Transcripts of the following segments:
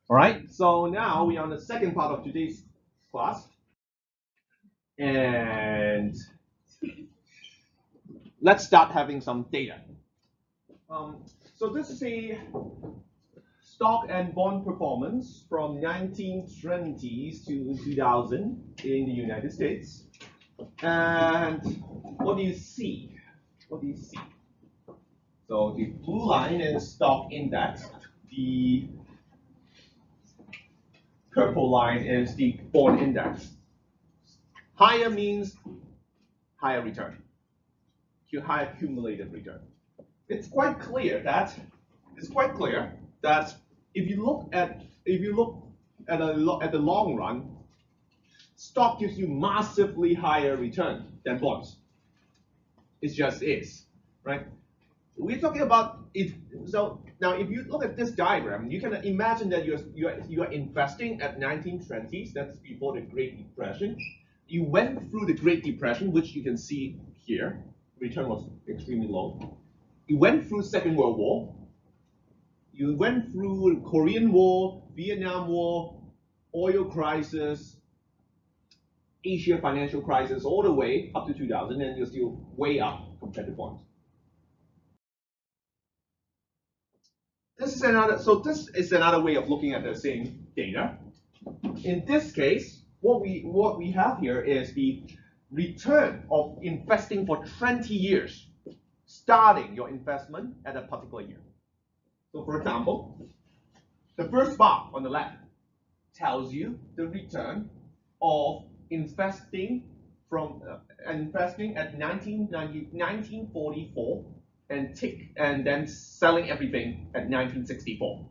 All right, so now we are on the second part of today's class, and let's start having some data. So this is a stock and bond performance from 1920s to 2000 in the United States. And what do you see? What do you see? So the blue line is stock index. The purple line is the bond index. Higher means higher return, higher cumulative return. It's quite clear that if you look at the long run, stock gives you massively higher return than bonds. It just is, right? We're talking about it. So now, if you look at this diagram, you can imagine that you are investing at 1920s. That's before the Great Depression. You went through the Great Depression, which you can see here. Return was extremely low. You went through Second World War. You went through Korean War, Vietnam War, oil crisis, Asia financial crisis, all the way up to 2000, and you're still way up compared to bonds. This is another way of looking at the same data. In this case, what we have here is the return of investing for 20 years, starting your investment at a particular year. So for example, the first bar on the left tells you the return of investing at 1944 and then selling everything at 1964.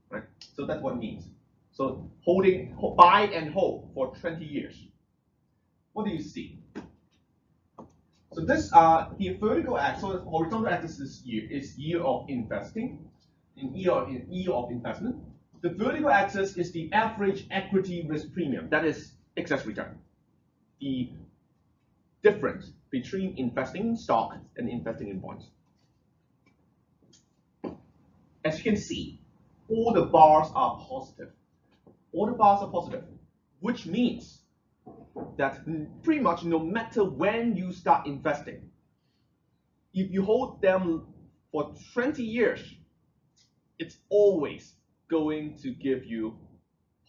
Right? So that's what it means. So buy and hold for 20 years. What do you see? So this the vertical axis, so the horizontal axis is year of investing, year of investment. The vertical axis is the average equity risk premium, that is excess return. The difference between investing in stock and investing in bonds. As you can see, all the bars are positive. All the bars are positive, which means that pretty much no matter when you start investing, if you hold them for 20 years, it's always going to give you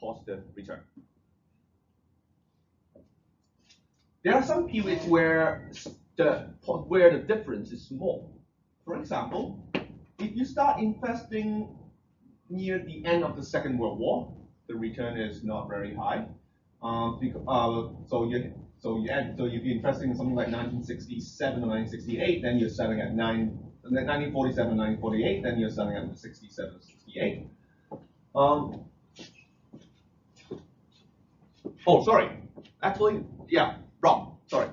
positive return. There are some periods where the difference is small. For example, if you start investing near the end of the Second World War, the return is not very high. So if you're investing in something like 1967 or 1968, then you're selling at 1947, 1948, then you're selling at 67, 68. Oh, sorry. Actually, yeah, wrong. Sorry.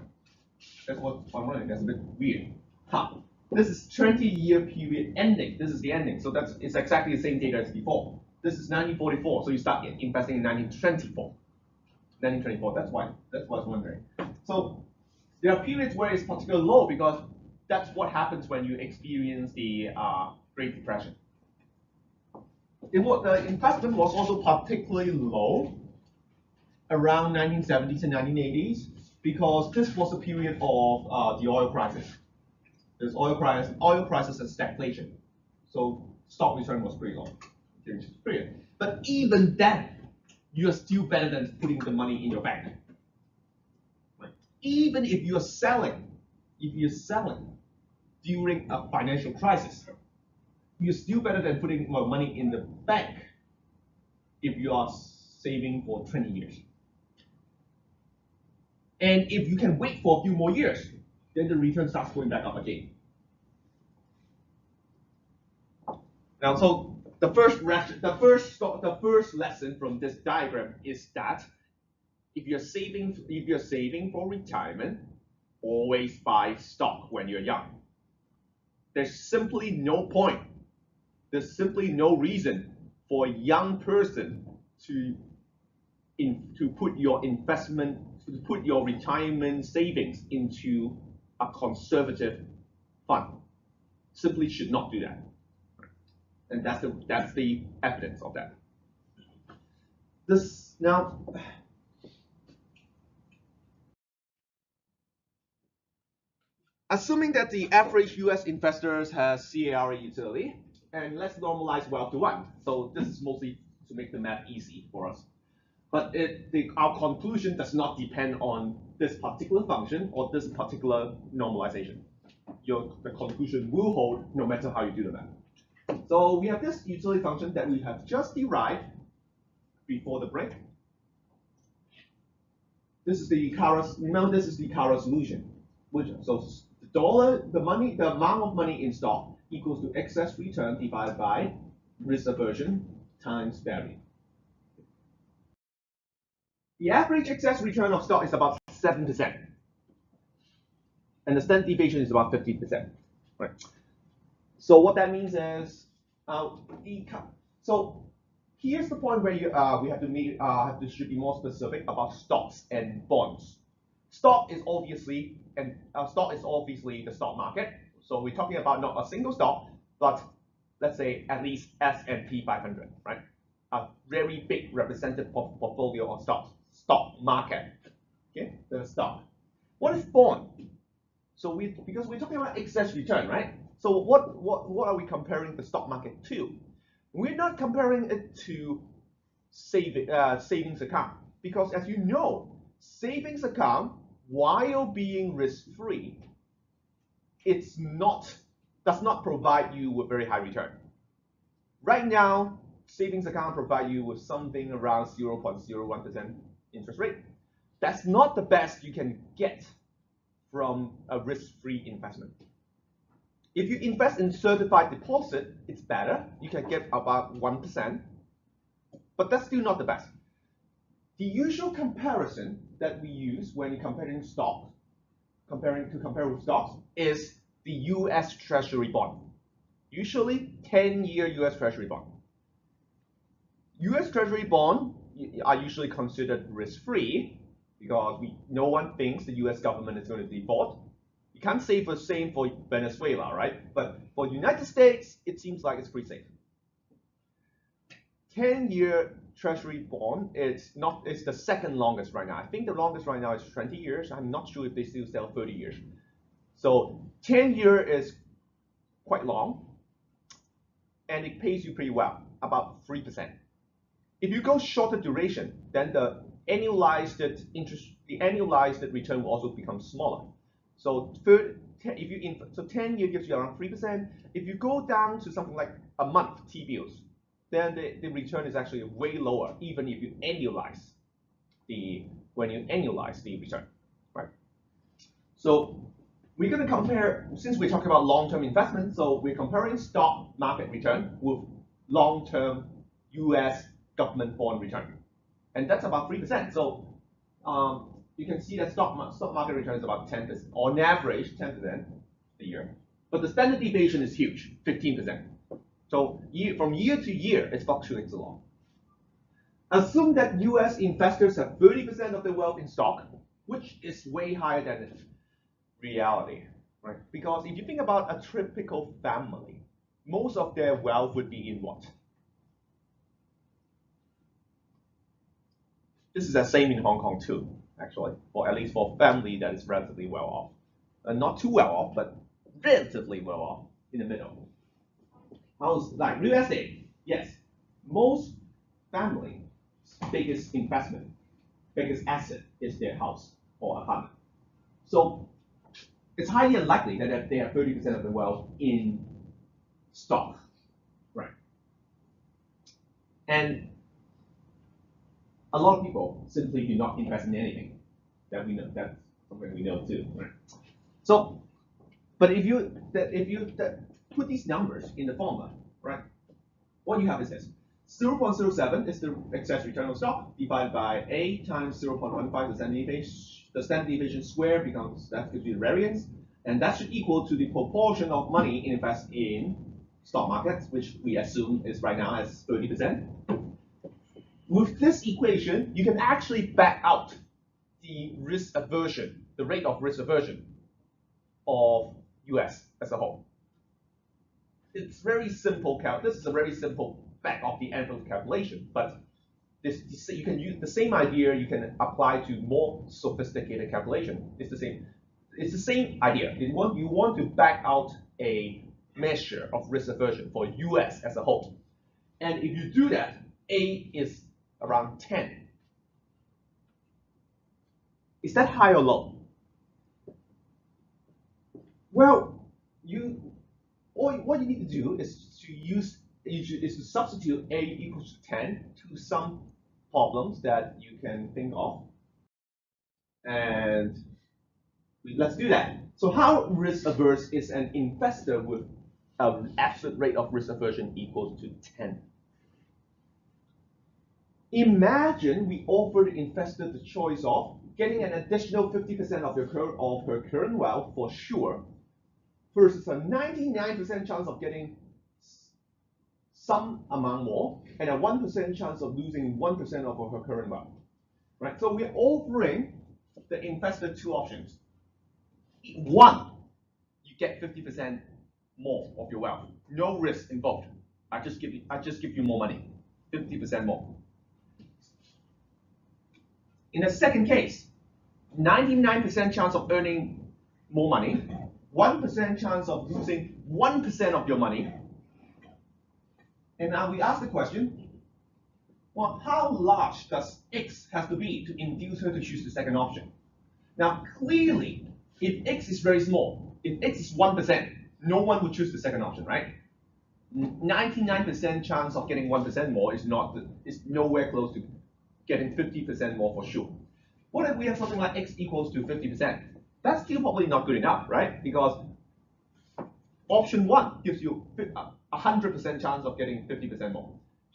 That's what I'm running. That's a bit weird. Huh. This is 20-year period ending. This is the ending. So it's exactly the same data as before. This is 1944. So you start investing in 1924. 1924. That's what I was wondering. So there are periods where it's particularly low because that's what happens when you experience the Great Depression. The investment was also particularly low around 1970s and 1980s because this was a period of the oil crisis. There's oil prices and stagflation. So stock return was pretty low during this period. But even then, you are still better than putting the money in your bank. Right? Even if you're selling during a financial crisis, you're still better than putting more money in the bank if you are saving for 20 years. And if you can wait for a few more years, then the return starts going back up again. Now, so the first lesson from this diagram is that if you're saving for retirement, always buy stock when you're young. There's simply no point. There's simply no reason for a young person to put your retirement savings into a conservative fund. Simply should not do that. And that's the evidence of that. This now, assuming that the average US investors has CARE utility, and let's normalize wealth to 1. So this is mostly to make the math easy for us. But our conclusion does not depend on this particular function or this particular normalization. The conclusion will hold no matter how you do the math. So we have this utility function that we have just derived before the break. This is the Cara, remember this is the Cara solution. So the amount of money in stock equals to excess return divided by risk aversion times value. The average excess return of stock is about 7%. And the standard deviation is about 15%. Right. So what that means is, so here's the point where we should be more specific about stocks and bonds. Stock is obviously the stock market. So we're talking about not a single stock, but let's say at least S&P 500, right? A very big representative portfolio of stocks. Stock market, okay, the stock. What is bond? So because we're talking about excess return, right? So what are we comparing the stock market to? We're not comparing it to savings account, because as you know, savings account, while being risk-free, does not provide you with very high return. Right now, savings account provide you with something around 0.01% interest rate. That's not the best you can get from a risk-free investment. If you invest in certified deposit, it's better. You can get about 1%, but that's still not the best. The usual comparison that we use when comparing stocks, compare with stocks, is the US Treasury bond. Usually 10-year US Treasury bond. US Treasury bond are usually considered risk-free because no one thinks the US government is going to default. You can't say the same for Venezuela, right? But for the United States, it seems like it's pretty safe. 10-year Treasury bond it's the second longest right now. I think the longest right now is 20 years. I'm not sure if they still sell 30 years. So 10-year is quite long, and it pays you pretty well, about 3%. If you go shorter duration, then the annualized return will also become smaller. So 10-year gives you around 3%. If you go down to something like a month T-bills, then the return is actually way lower, even if you annualize the return, right? So we're going to compare, since we're talking about long-term investment, so we're comparing stock market return with long-term US government bond return, and that's about 3%. So you can see that stock market return is about 10%, on average 10% a year, but the standard deviation is huge, 15%. So from year to year, it fluctuates a lot. Assume that US investors have 30% of their wealth in stock, which is way higher than reality, right? Because if you think about a typical family, most of their wealth would be in what? This is the same in Hong Kong too, actually, or at least for a family that is relatively well off. Not too well off, but relatively well off, in the middle. Like real estate, yes. Most families' biggest investment, biggest asset is their house or apartment. So it's highly unlikely that they have 30% of the wealth in stock, right? And a lot of people simply do not invest in anything. That we know, that's something we know too, right? So, but if you put these numbers in the formula, right? What you have is this: 0.07 is the excess return of stock divided by A times 0.15, the standard deviation squared becomes, that gives you the variance, and that should equal to the proportion of money invested in stock markets, which we assume is right now as 30%. With this equation, you can actually back out the risk aversion, the rate of risk aversion of US as a whole. It's very simple this is a very simple back of the envelope calculation, but you can use the same idea. You can apply to more sophisticated calculation. It's the same. It's the same idea. You want to back out a measure of risk aversion for US as a whole, and if you do that, A is around 10. Is that high or low? Well, what you need to do is to substitute A equals to 10 to some problems that you can think of, and let's do that. So how risk averse is an investor with an absolute rate of risk aversion equals to 10? Imagine we offer the investor the choice of getting an additional 50% of her current wealth for sure, versus a 99% chance of getting some amount more, and a 1% chance of losing 1% of her current wealth. Right? So we're offering the investor two options. One, you get 50% more of your wealth, no risk involved. I just give you more money, 50% more. In the second case, 99% chance of earning more money, 1% chance of losing 1% of your money. And now we ask the question, well, how large does X have to be to induce her to choose the second option? Now, clearly, if X is very small, if X is 1%, no one would choose the second option, right? 99% chance of getting 1% more is nowhere close to getting 50% more for sure. What if we have something like X equals to 50%? That's still probably not good enough, right? Because option 1 gives you 100% chance of getting 50% more.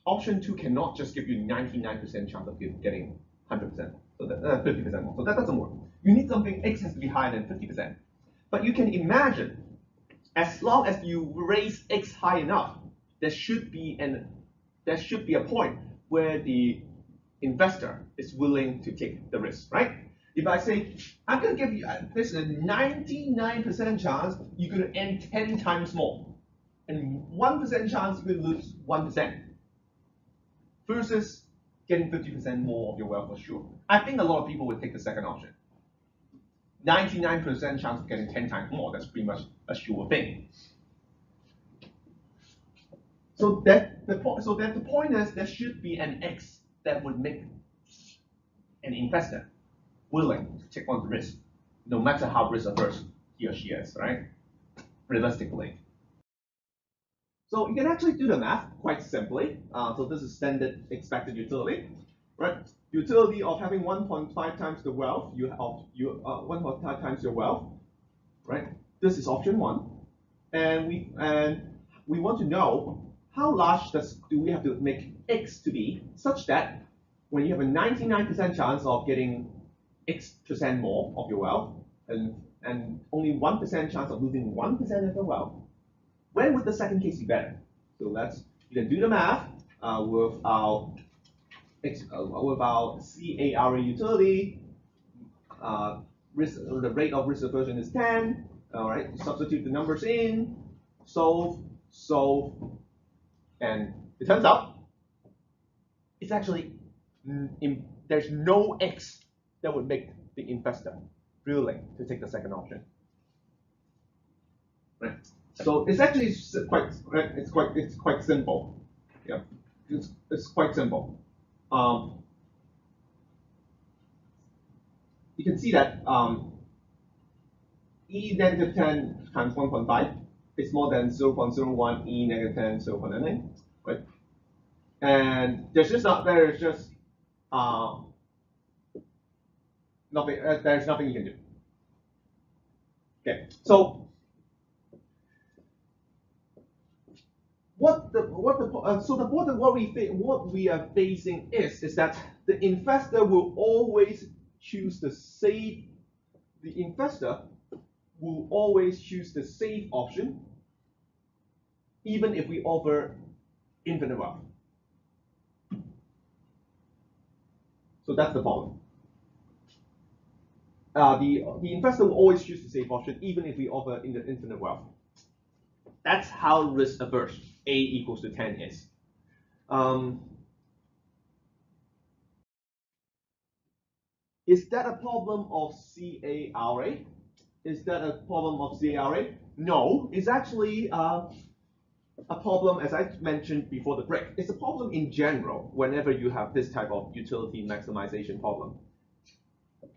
Option 2 cannot just give you 99% chance of getting 100%, so that 50% more. So that doesn't work. You need something, X has to be higher than 50%. But you can imagine, as long as you raise X high enough, there should be a point where the investor is willing to take the risk, right? If I say, I'm going to give you, there's a 99% chance you're going to earn 10 times more, and 1% chance you're going to lose 1%, versus getting 50% more of your wealth for sure. I think a lot of people would take the second option. 99% chance of getting 10 times more, that's pretty much a sure thing. So the point is, there should be an X that would make an investor willing to take on the risk, no matter how risk averse he or she is, right? Realistically. So you can actually do the math quite simply. So this is standard expected utility, right? Utility of having 1.5 times the wealth, 1.5 times your wealth, right? This is option 1, and we want to know how large do we have to make X to be such that when you have a 99% chance of getting X% more of your wealth and only 1% chance of losing 1% of your wealth, when would the second case be better? So you can do the math with our CARA utility. The rate of risk aversion is 10. All right, substitute the numbers in, solve, and it turns out it's actually there's no X that would make the investor willing to take the second option. Right. So it's actually quite simple. Yeah, it's quite simple. You can see that E negative 10 times 1.5 is more than 0.01 E negative 10 0.9, right? And there's nothing you can do. Okay, so what we are facing is that the investor will always choose the safe. The investor will always choose the safe option, even if we offer infinite wealth. So that's the problem. The investor will always choose the safe option, even if we offer infinite wealth. That's how risk averse A equals to 10 is. Is that a problem of CARA? Is that a problem of CARA? No, it's actually a problem, as I mentioned before the break. It's a problem in general whenever you have this type of utility maximization problem.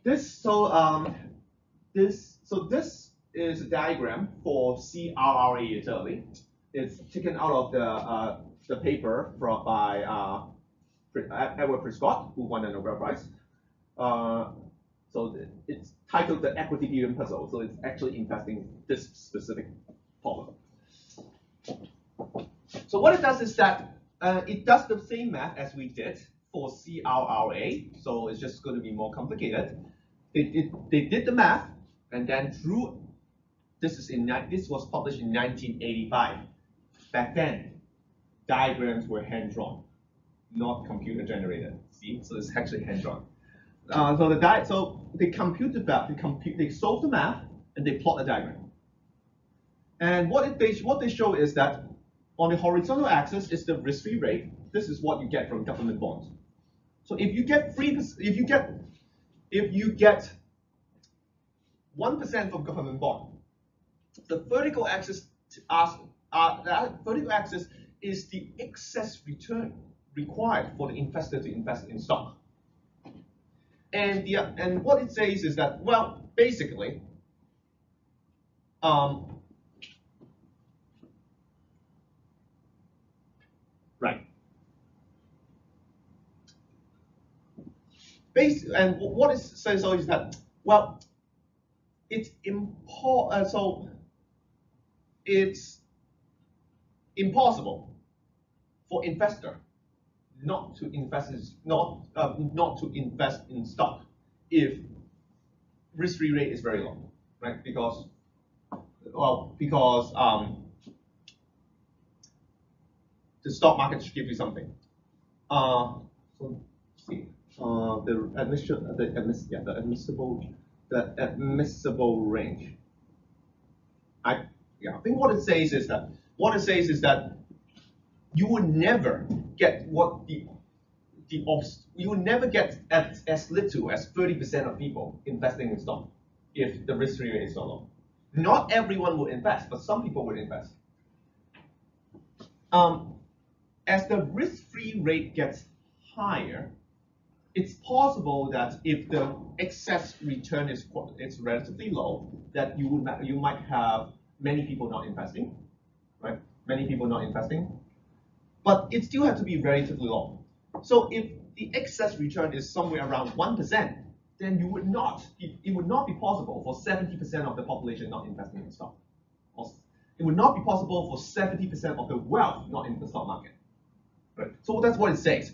This is a diagram for CRRA utility. It's taken out of the paper by Edward Prescott, who won a Nobel Prize. So it's titled the equity theorem puzzle. So it's actually investing this specific problem. So what it does is that it does the same math as we did for CRRA. So it's just going to be more complicated. They did the math, and then this was published in 1985. Back then, diagrams were hand drawn, not computer generated. See, so it's actually hand drawn. So they computed that. They solved the math and they plot a diagram. And what they show is that on the horizontal axis is the risk-free rate. This is what you get from government bonds. So if you get 1% from government bond, the vertical axis is the excess return required for the investor to invest in stock. And what it says is that, well, basically, right. And what it says is that, well, it's impossible for investor not to invest in stock if risk-free rate is very low, right? Because the stock market should give you something. So let's see, the admissible range. I think what it says is that you will never get you will never get as little as 30% of people investing in stock if the risk-free rate is so low. Not everyone will invest, but some people will invest. As the risk-free rate gets higher, it's possible that if the excess return is relatively low, that you might have many people not investing, right? Many people not investing, but it still has to be relatively low. So if the excess return is somewhere around 1%, then it would not be possible for 70% of the population not investing in stock. It would not be possible for 70% of the wealth not in the stock market. Right? So that's what it says.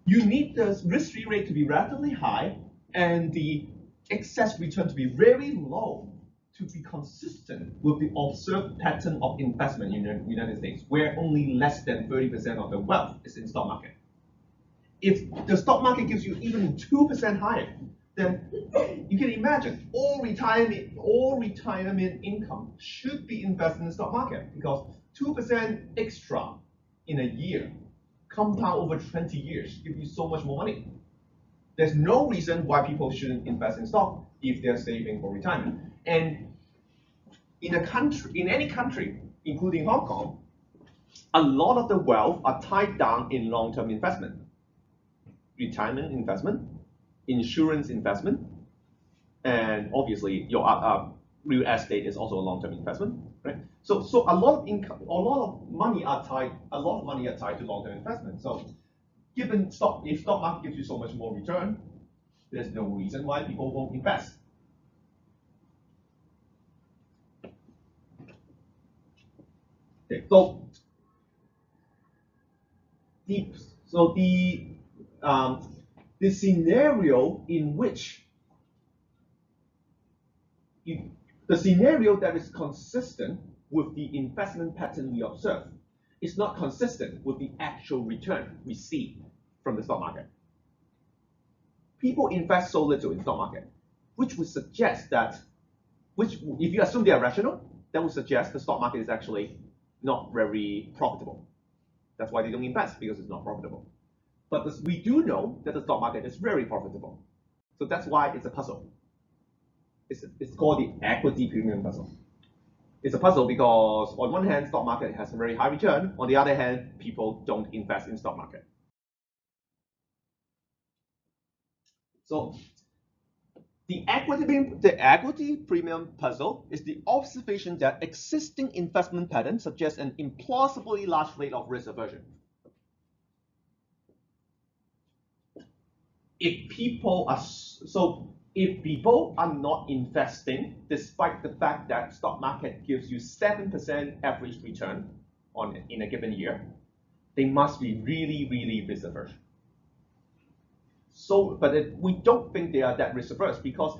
You need the risk-free rate to be relatively high and the excess return to be very low to be consistent with the observed pattern of investment in the United States, where only less than 30% of the wealth is in stock market. If the stock market gives you even 2% higher, then you can imagine all retirement income should be invested in the stock market, because 2% extra in a year, compound over 20 years, give you so much more money. There's no reason why people shouldn't invest in stock if they're saving for retirement. And in any country, including Hong Kong, a lot of the wealth are tied down in long-term investment, retirement investment, insurance investment, and obviously your real estate is also a long-term investment, right? So a lot of money are tied to long-term investment. So if stock market gives you so much more return, there's no reason why people won't invest. Okay, so the scenario in which the scenario that is consistent with the investment pattern we observe is not consistent with the actual return we see from the stock market. People invest so little in stock market, which would suggest that, if you assume they are rational, that would suggest the stock market is actually not very profitable. That's why they don't invest, because it's not profitable. But we do know that the stock market is very profitable. So that's why it's a puzzle. It's called the equity premium puzzle. It's a puzzle because on one hand, stock market has a very high return. On the other hand, people don't invest in stock market. So the equity premium puzzle is the observation that existing investment patterns suggest an implausibly large rate of risk aversion. If people are not investing, despite the fact that stock market gives you 7% average return in a given year, they must be really, really risk averse. But we don't think they are that risk averse because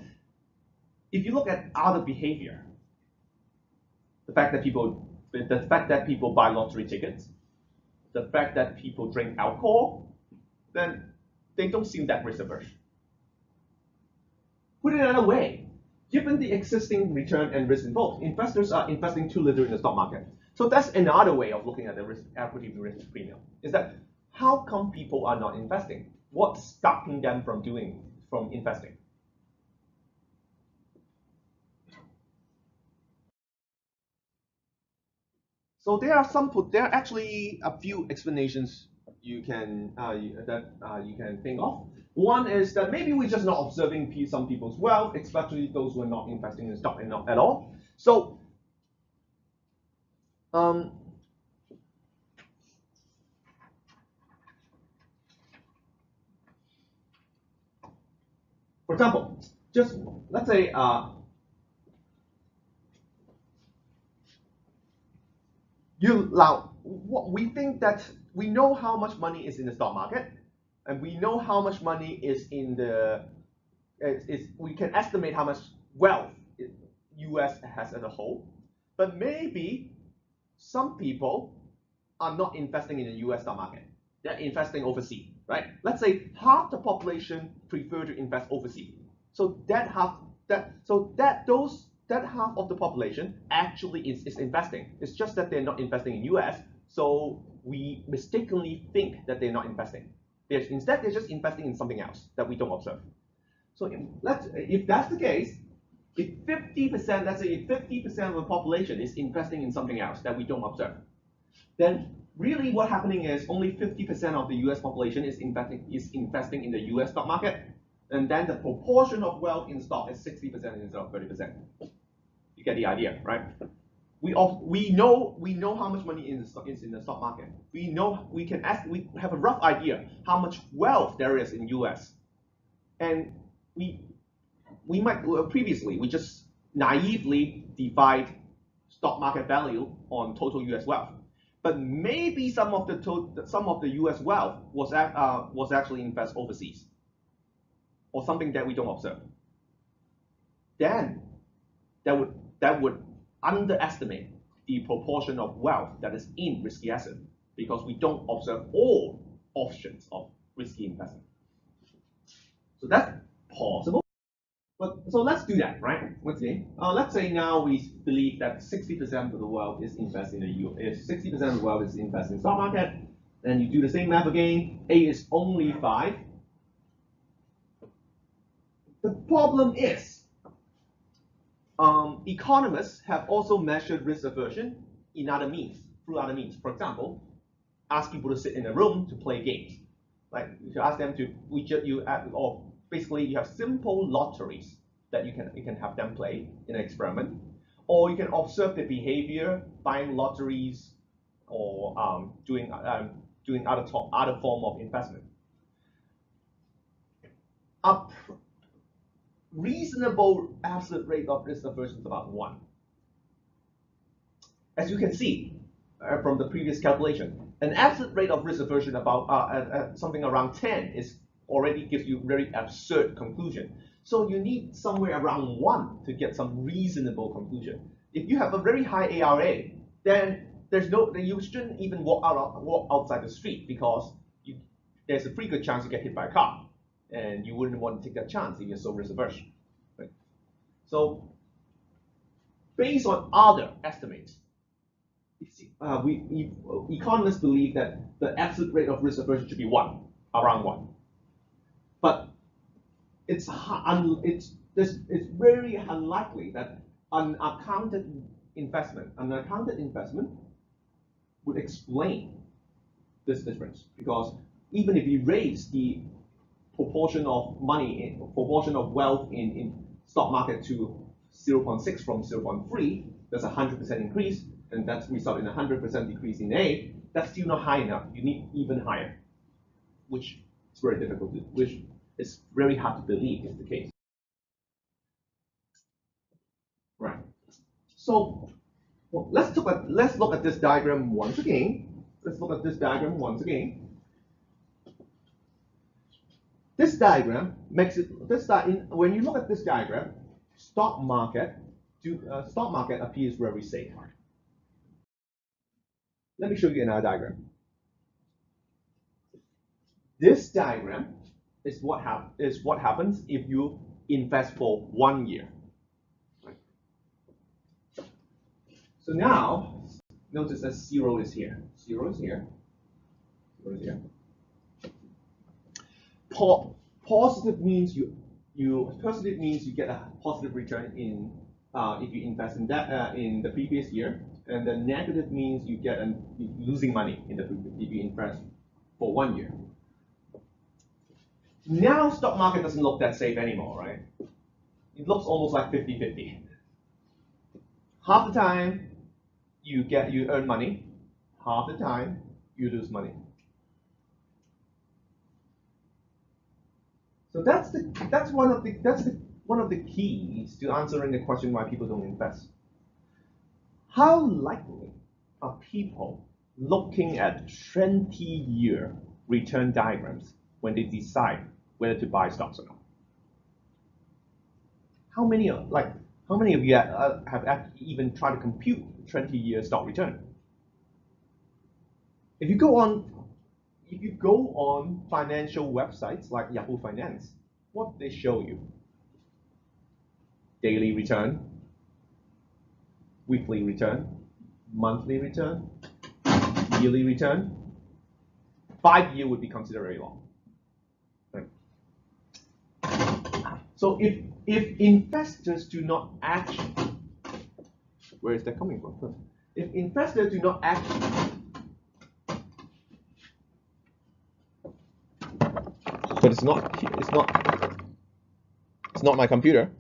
if you look at other behavior, the fact that people buy lottery tickets, the fact that people drink alcohol, then they don't seem that risk averse. Put it another way, given the existing return and risk involved, investors are investing too little in the stock market. So that's another way of looking at the equity risk premium, is that how come people are not investing? What's stopping them from investing? So there are actually a few explanations you can think of. One is that maybe we're just not observing some people's wealth, especially those who are not investing in stock at all. So for example, just let's say we think that we know how much money is in the stock market, and we know how much money is in we can estimate how much wealth US has as a whole, but maybe some people are not investing in the US stock market. They're investing overseas, right? Let's say half the population prefer to invest overseas. So that half of the population actually is investing. It's just that they're not investing in US, so we mistakenly think that they're not investing. Instead, they're just investing in something else that we don't observe. So if that's the case, if 50%, let's say if 50% of the population is investing in something else that we don't observe, then really what's happening is only 50% of the US population is investing in the US stock market, and then the proportion of wealth in stock is 60% instead of 30%. You get the idea, right? We know how much money is in the stock market. We have a rough idea how much wealth there is in US, and we might previously we just naively divide stock market value on total US wealth, but maybe some of the US wealth was actually invested overseas, or something that we don't observe. Then that would underestimate the proportion of wealth that is in risky asset, because we don't observe all options of risky investment. So that's possible. So let's do that, right? Let's say now we believe that 60% of the wealth is invested in the US. If 60% of the wealth is invested in stock market, then you do the same math again. A is only 5. The problem is, economists have also measured risk aversion through other means. For example, ask people to sit in a room to play games. Like if you ask them to, or basically you have simple lotteries that you can have them play in an experiment, or you can observe the behavior buying lotteries or doing other form of investment. A reasonable absolute rate of risk aversion is about 1. As you can see from the previous calculation, an absolute rate of risk aversion about something around 10 already gives you very absurd conclusion. So you need somewhere around 1 to get some reasonable conclusion. If you have a very high ARA, then you shouldn't even walk outside the street, because there's a pretty good chance you get hit by a car, and you wouldn't want to take that chance if you're so risk averse. Right? So based on other estimates, economists believe that the absolute rate of risk aversion should be 1. around 1. But it's very unlikely that an accounted investment would explain this difference, because even if you raise the proportion of wealth in stock market to 0.6 from 0.3, that's a 100% increase, and that's result in a 100% decrease in A. That's still not high enough. You need even higher, which is very difficult to, which is very hard to believe is the case. Right. So let's look at this diagram once again. This diagram makes it when you look at this diagram, stock market appears very safe. Let me show you another diagram. This diagram is what happens if you invest for 1 year. So now, notice that 0 is here. 0 is here. 0 is here. Positive means you get a positive return in if you invest in that in the previous year, and the negative means you get losing money in the if you invest for 1 year. Now stock market doesn't look that safe anymore, right? It looks almost like 50-50. Half the time you earn money, half the time you lose money. So that's one of the keys to answering the question why people don't invest. How likely are people looking at 20-year return diagrams when they decide whether to buy stocks or not? How many of you have even tried to compute 20-year stock return? If you go on financial websites like Yahoo Finance, what do they show you? Daily return, weekly return, monthly return, yearly return. 5 years would be considered very long. Right? So if investors do not actually, where is that coming from? If investors do not actually, but it's not my computer.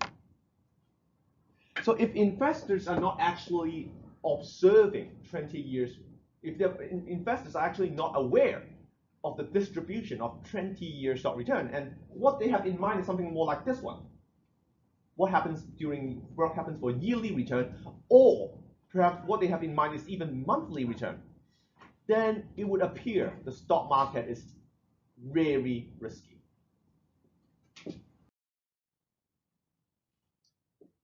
So if investors are not actually observing 20 years, if the investors are actually not aware of the distribution of 20-year stock return, and what they have in mind is something more like this one. What happens for yearly return, or perhaps what they have in mind is even monthly return, then it would appear the stock market is very risky.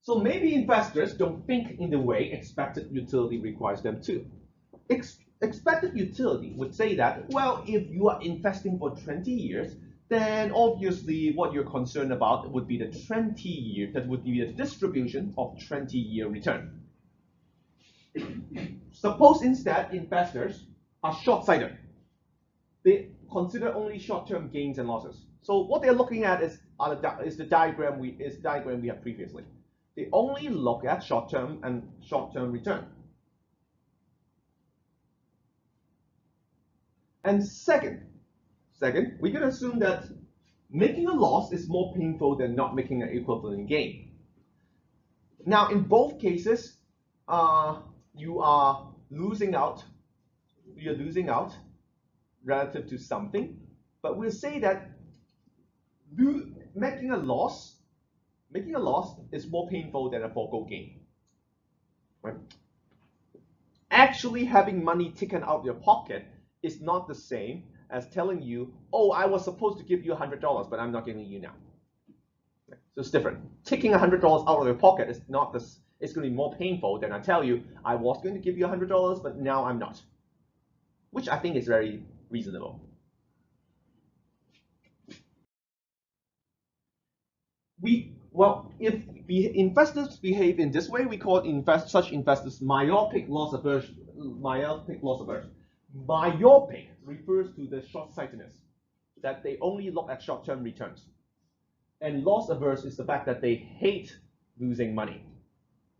So maybe investors don't think in the way expected utility requires them to. Expected utility would say that, well, if you are investing for 20 years, then obviously what you're concerned about would be the 20-year, that would be the distribution of 20-year return. Suppose instead investors are short-sighted. They consider only short-term gains and losses. So what they're looking at is the diagram we have previously. They only look at short-term return. And second, we can assume that making a loss is more painful than not making an equivalent gain. Now, in both cases, you are losing out. You're losing out relative to something, but we'll say that making a loss is more painful than a foregone gain. Right? Actually having money taken out of your pocket is not the same as telling you, oh, I was supposed to give you $100, but I'm not giving you now. Okay? So it's different. Taking $100 out of your pocket is not this. It's going to be more painful than I tell you, I was going to give you $100, but now I'm not. Which I think is very reasonable. If the investors behave in this way, we call such investors myopic loss aversion. Myopic refers to the short-sightedness. that they only look at short-term returns. And loss averse is the fact that they hate losing money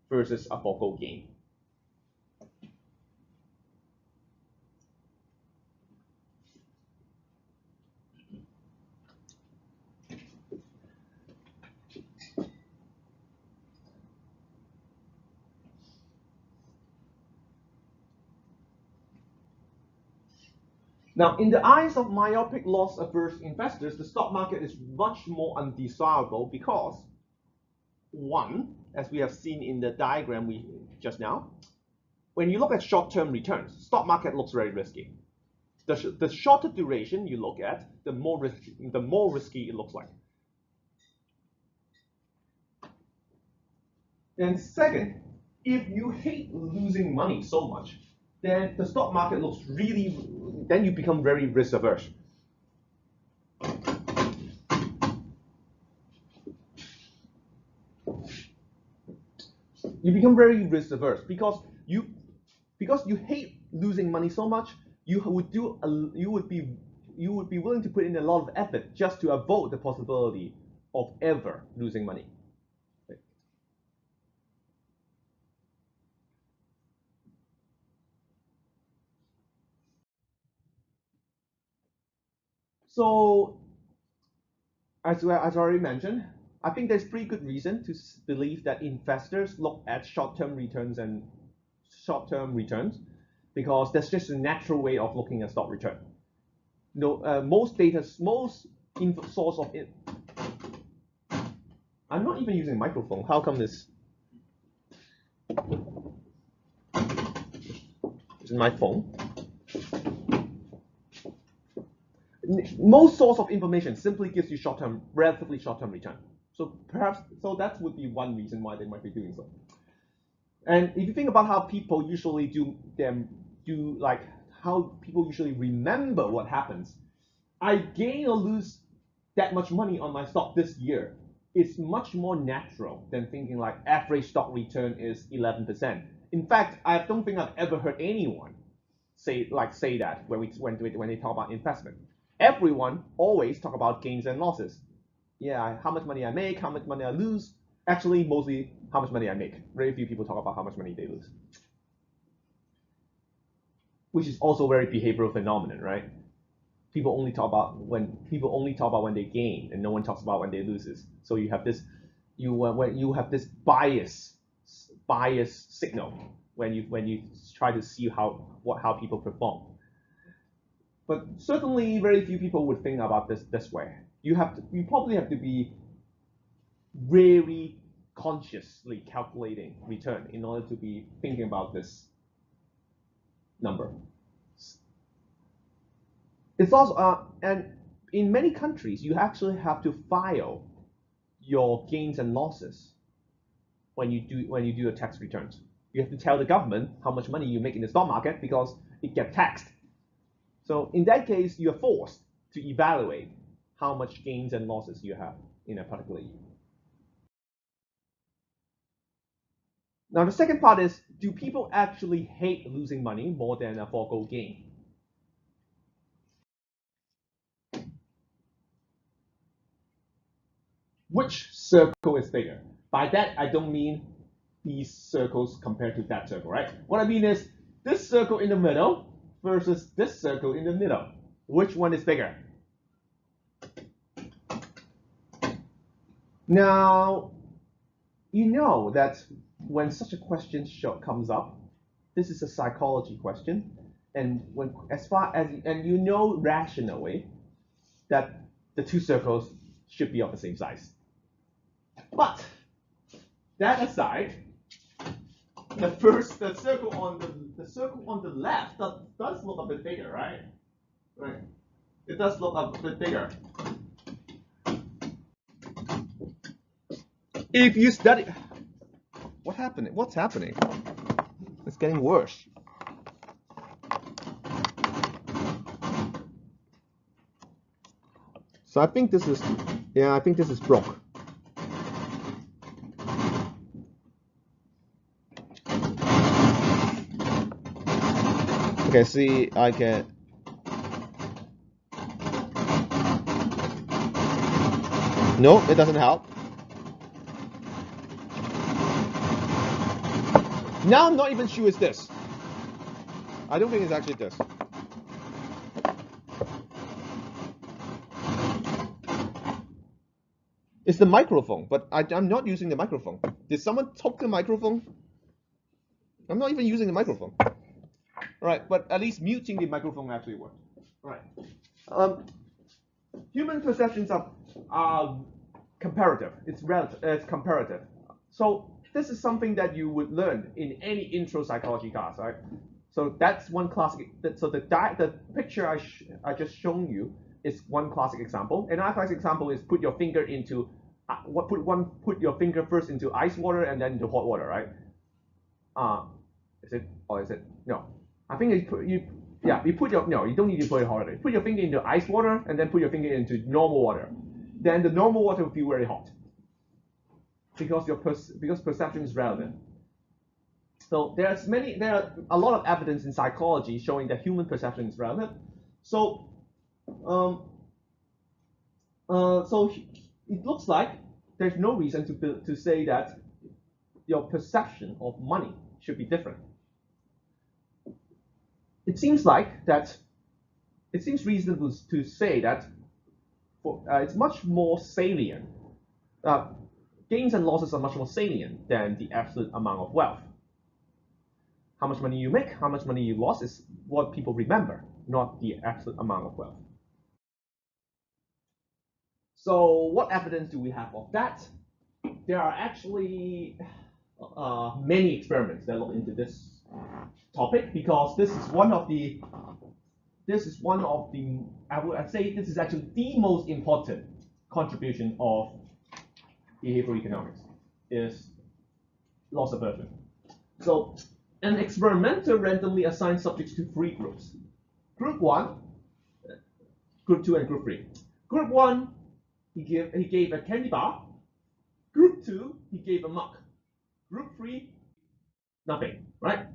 versus a foregone gain. Now, in the eyes of myopic loss-averse investors, the stock market is much more undesirable because, one, as we have seen in the diagram just now, when you look at short-term returns, stock market looks very risky. The shorter duration you look at, the more risky it looks like. And second, if you hate losing money so much, then the stock market looks then you become very risk averse. You become very risk averse because you hate losing money so much. You would be willing to put in a lot of effort just to avoid the possibility of ever losing money. So, as I already mentioned, I think there's pretty good reason to believe that investors look at short-term returns because that's just a natural way of looking at stock return. Most source of it. I'm not even using a microphone. How come this? This is my phone. Most source of information simply gives you relatively short-term return. So that would be one reason why they might be doing so. And if you think about how people usually how people usually remember what happens, I gain or lose that much money on my stock this year. It's much more natural than thinking like average stock return is 11%. In fact, I don't think I've ever heard anyone say that when they talk about investment. Everyone always talk about gains and losses. Yeah, how much money I make, how much money I lose. Actually, mostly how much money I make. Very few people talk about how much money they lose. Which is also a very behavioral phenomenon, right? People only talk about when they gain, and no one talks about when they loses. So you have this, when you have this bias signal when you try to see how people perform. But certainly, very few people would think about this way. You probably have to be very consciously calculating return in order to be thinking about this number. It's also and in many countries you actually have to file your gains and losses when you do your tax returns. You have to tell the government how much money you make in the stock market because it gets taxed. So in that case, you are forced to evaluate how much gains and losses you have in a particular year. Now the second part is, do people actually hate losing money more than a foregone gain? Which circle is bigger? By that, I don't mean these circles compared to that circle, right? What I mean is this circle in the middle versus this circle in the middle. Which one is bigger? Now, you know that when such a question comes up, this is a psychology question, and you know rationally that the two circles should be of the same size. But that aside, the circle on the left does look a bit bigger, right? Right. It does look a bit bigger. If you study, what's happening? It's getting worse. So I think this is broke. Okay, see, I can. No, it doesn't help. Now I'm not even sure it's this. I don't think it's actually this. It's the microphone, but I'm not using the microphone. Did someone took the microphone? I'm not even using the microphone. All right, but at least muting the microphone actually worked. All right. Human perceptions are comparative. It's relative. It's comparative. So this is something that you would learn in any intro psychology class, right? So that's one classic. So the picture I just shown you is one classic example. Another classic example is put your finger into put your finger first into ice water and then into hot water, right? Is it or is it no? I think you put your no, you don't need to put it hot water. Put your finger into ice water and then put your finger into normal water. Then the normal water will feel very hot because because perception is relevant. So there are a lot of evidence in psychology showing that human perception is relevant. So so it looks like there's no reason to say that your perception of money should be different. It seems reasonable to say that it's much more salient. Gains and losses are much more salient than the absolute amount of wealth. How much money you make, how much money you lost is what people remember, not the absolute amount of wealth. So what evidence do we have of that? There are actually many experiments that look into this topic because this is one of the I'd say this is actually the most important contribution of behavioral economics is loss aversion. So an experimenter randomly assigned subjects to 3 groups. Group 1, Group 2, and Group 3. Group 1, he gave a candy bar. Group 2, he gave a mug. Group 3, nothing, right?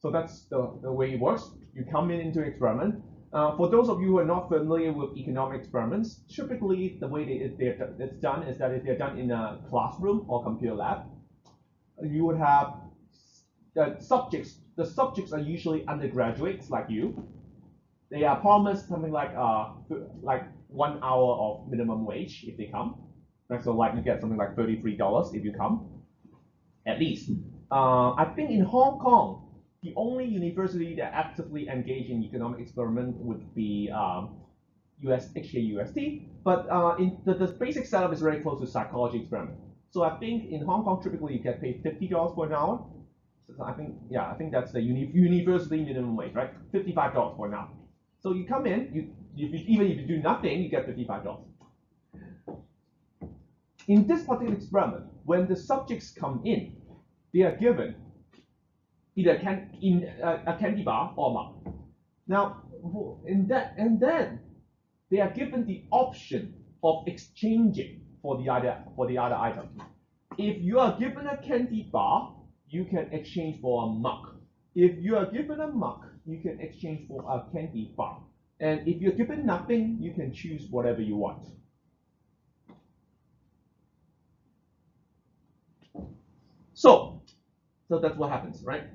So that's the way it works. You come into an experiment. For those of you who are not familiar with economic experiments, typically the way it's done is that if they're done in a classroom or computer lab, you would have the subjects. The subjects are usually undergraduates like you. They are promised something like 1 hour of minimum wage if they come. Right? So like you get something like $33 if you come, at least. I think in Hong Kong, the only university that actively engage in economic experiment would be HKUST, but the basic setup is very close to psychology experiment. So I think in Hong Kong, typically you get paid $50 for an hour. So I think that's the university minimum wage, right? $55 for an hour. So you come in, even if you do nothing, you get $55. In this particular experiment, when the subjects come in, they are given either a candy bar or a mug. Now, and then they are given the option of exchanging for the other item. If you are given a candy bar, you can exchange for a mug. If you are given a mug, you can exchange for a candy bar. And if you're given nothing, you can choose whatever you want. So that's what happens, right?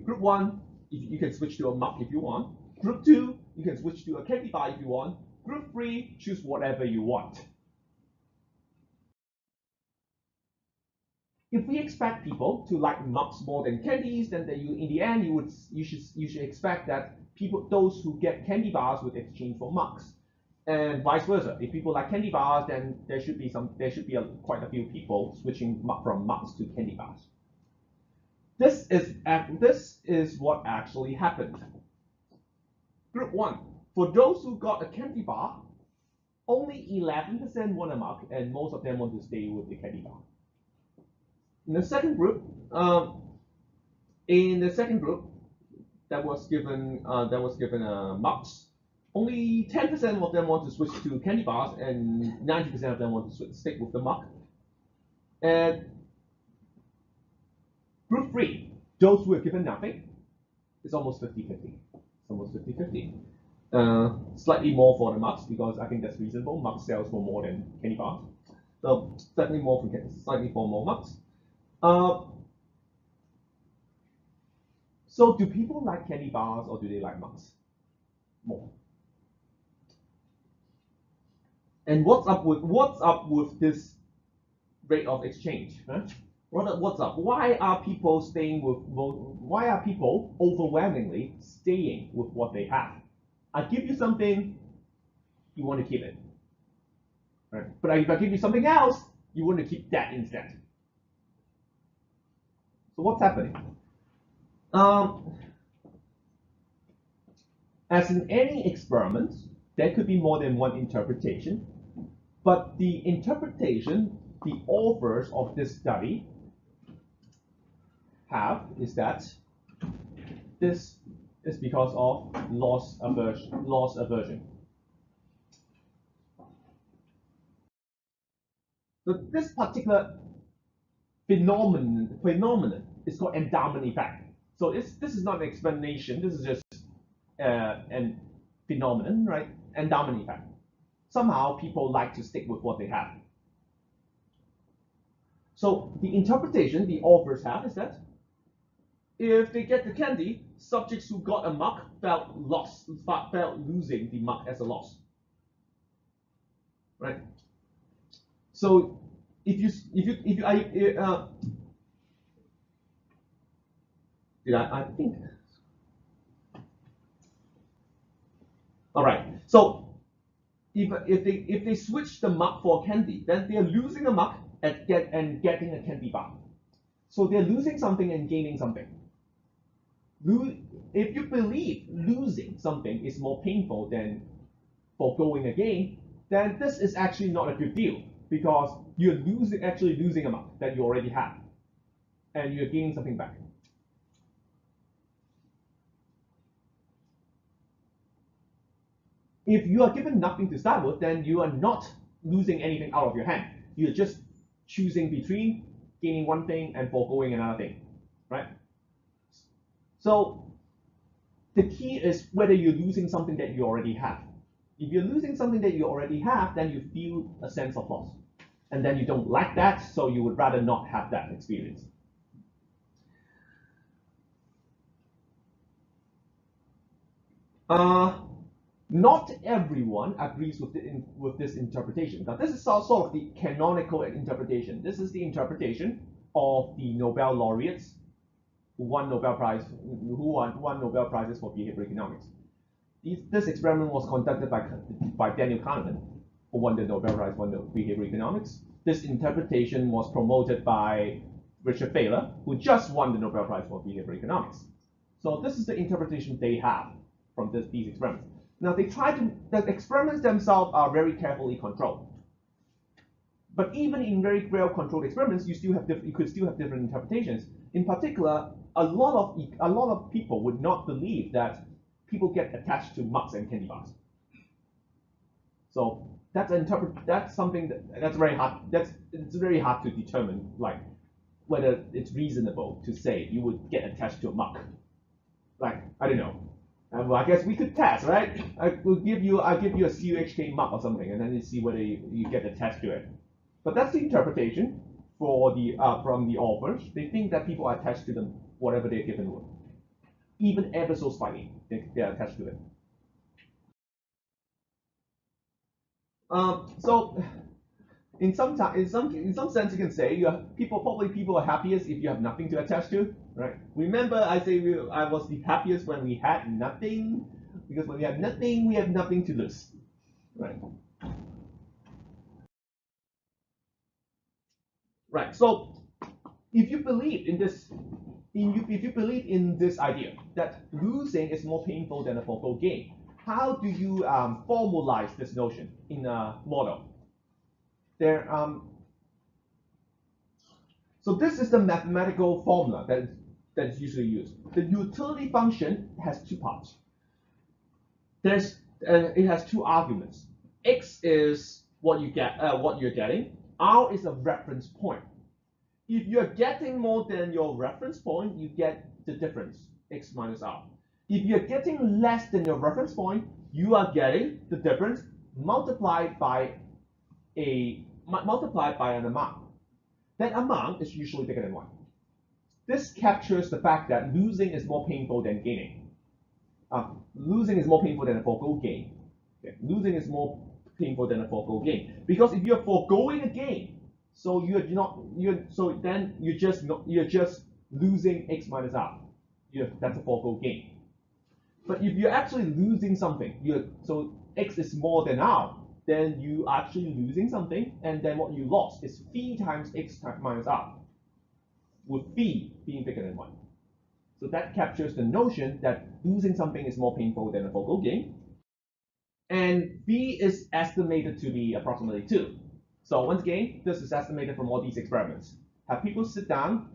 Group 1, you can switch to a mug if you want. Group 2, you can switch to a candy bar if you want. Group 3, choose whatever you want. If we expect people to like mugs more than candies, then in the end you should expect that those who get candy bars would exchange for mugs, and vice versa. If people like candy bars, then there should be quite a few people switching from mugs to candy bars. This is what actually happened. Group 1, for those who got a candy bar, only 11% want a mug, and most of them want to stay with the candy bar. In the second group, that was given mugs, only 10% of them want to switch to candy bars, and 90% of them want to stick with the mug. And Group 3, those who are given nothing, it's almost 50-50. It's almost 50-50. Slightly more for the mugs because I think that's reasonable. Mugs sells for more than candy bars. So slightly more for slightly for more mugs. So do people like candy bars or do they like mugs more? And what's up with this rate of exchange? Huh? What's up? Why are people staying with? Why are people overwhelmingly staying with what they have? I give you something, you want to keep it, right? But if I give you something else, you want to keep that instead. So what's happening? As in any experiment, there could be more than one interpretation, but the interpretation the authors of this study have is that this is because of loss aversion. So this particular phenomenon is called endowment effect. So this is not an explanation. This is just an phenomenon, right? Endowment effect. Somehow people like to stick with what they have. So the interpretation the authors have is that if they get the candy, subjects who got a mug felt losing the mug as a loss, right? So if you I think. All right. So if they switch the mug for candy, then they're losing a mug and getting a candy bar. So they're losing something and gaining something. If you believe losing something is more painful than foregoing a gain, then this is actually not a good deal because you're actually losing a mug that you already have, and you're gaining something back. If you are given nothing to start with, then you are not losing anything out of your hand. You're just choosing between gaining one thing and foregoing another thing, right? So the key is whether you're losing something that you already have. If you're losing something that you already have, then you feel a sense of loss. And then you don't like that, so you would rather not have that experience. Not everyone agrees with this interpretation. Now, this is sort of the canonical interpretation. This is the interpretation of the Nobel laureates who won Nobel Nobel Prizes for behavioral economics. This experiment was conducted by Daniel Kahneman, who won the Nobel Prize for behavioral economics. This interpretation was promoted by Richard Thaler, who just won the Nobel Prize for behavioral economics. So this is the interpretation they have from these experiments. Now the experiments themselves are very carefully controlled. But even in very well-controlled experiments, you could still have different interpretations. In particular, a lot of people would not believe that people get attached to mugs and candy bars. So that's something that's very hard. It's very hard to determine, like, whether it's reasonable to say you would get attached to a mug. Like, I don't know. Well, I guess we could test, right? I'll give you a CUHK mug or something, and then you see whether you get attached to it. But that's the interpretation for from the authors. They think that people are attached to them, whatever they're given with, even ever so slightly, they are attached to it. So in some sense, you can say people are happiest if you have nothing to attach to, right? Remember, I say I was the happiest when we had nothing, because when we have nothing, we have nothing to lose, right? Right. So if you believe in this, if you believe in this idea that losing is more painful than a foregone gain, how do you formalize this notion in a model? So this is the mathematical formula that's usually used. The utility function has two parts. It has two arguments. X is what you're getting. R is a reference point. If you're getting more than your reference point, you get the difference, x minus r. If you're getting less than your reference point, you are getting the difference multiplied by an amount. That amount is usually bigger than 1. This captures the fact that losing is more painful than gaining. Losing is more painful than a forego gain. Okay. Losing is more painful than a forego gain, because if you're foregoing a gain, so you're just losing x minus r. That's a forego gain. But if you're actually losing something, so x is more than r, then you are actually losing something, and then what you lost is phi times x minus r, with phi being bigger than 1. So that captures the notion that losing something is more painful than a forego gain. And phi is estimated to be approximately 2. So once again, this is estimated from all these experiments. Have people sit down,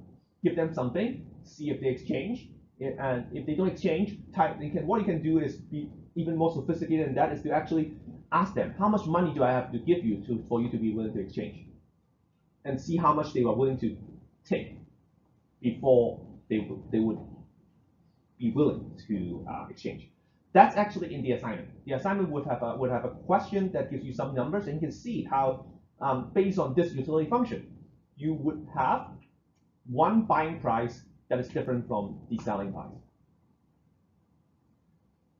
give them something, see if they exchange, and if they don't exchange, what you can do is be even more sophisticated than that, is to actually ask them, how much money do I have to give you for you to be willing to exchange? And see how much they were willing to take before they would be willing to exchange. That's actually in the assignment. The assignment would have a question that gives you some numbers, and you can see how, based on this utility function, you would have one buying price that is different from the selling price.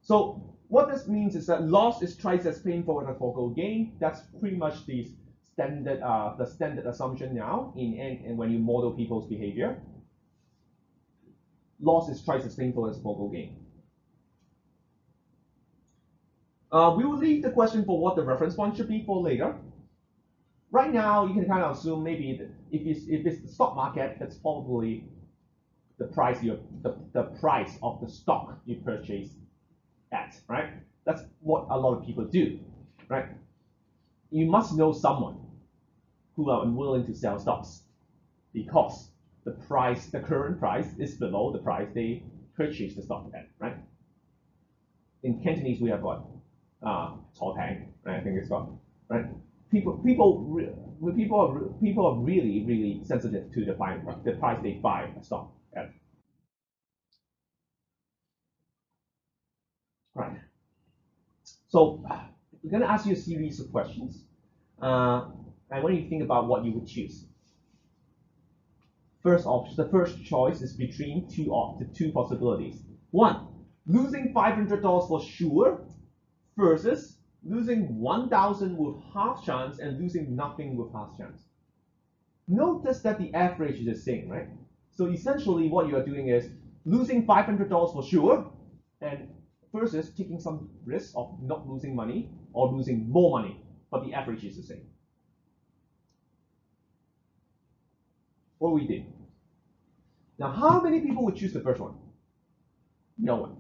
So what this means is that loss is twice as painful as a forego gain. That's pretty much the standard assumption now in when you model people's behavior. Loss is twice as painful as forego gain. We will leave the question for what the reference point should be for later. Right now, you can kind of assume maybe that if it's the stock market, that's probably the price the price of the stock you purchase at, right? That's what a lot of people do, right? You must know someone who are unwilling to sell stocks because the current price is below the price they purchased the stock at, right? In Cantonese, we have what? 炒平, right? I think it's called, right? People are really sensitive to the price they buy a stock at. Right. So we're going to ask you a series of questions. I want you to think about what you would choose. First option, the first choice is between two possibilities. One, losing $500 for sure versus losing 1,000 with half chance and losing nothing with half chance. Notice that the average is the same, right? So essentially what you are doing is losing $500 for sure and versus taking some risk of not losing money or losing more money, but the average is the same. What we did. Now, how many people would choose the first one? No one.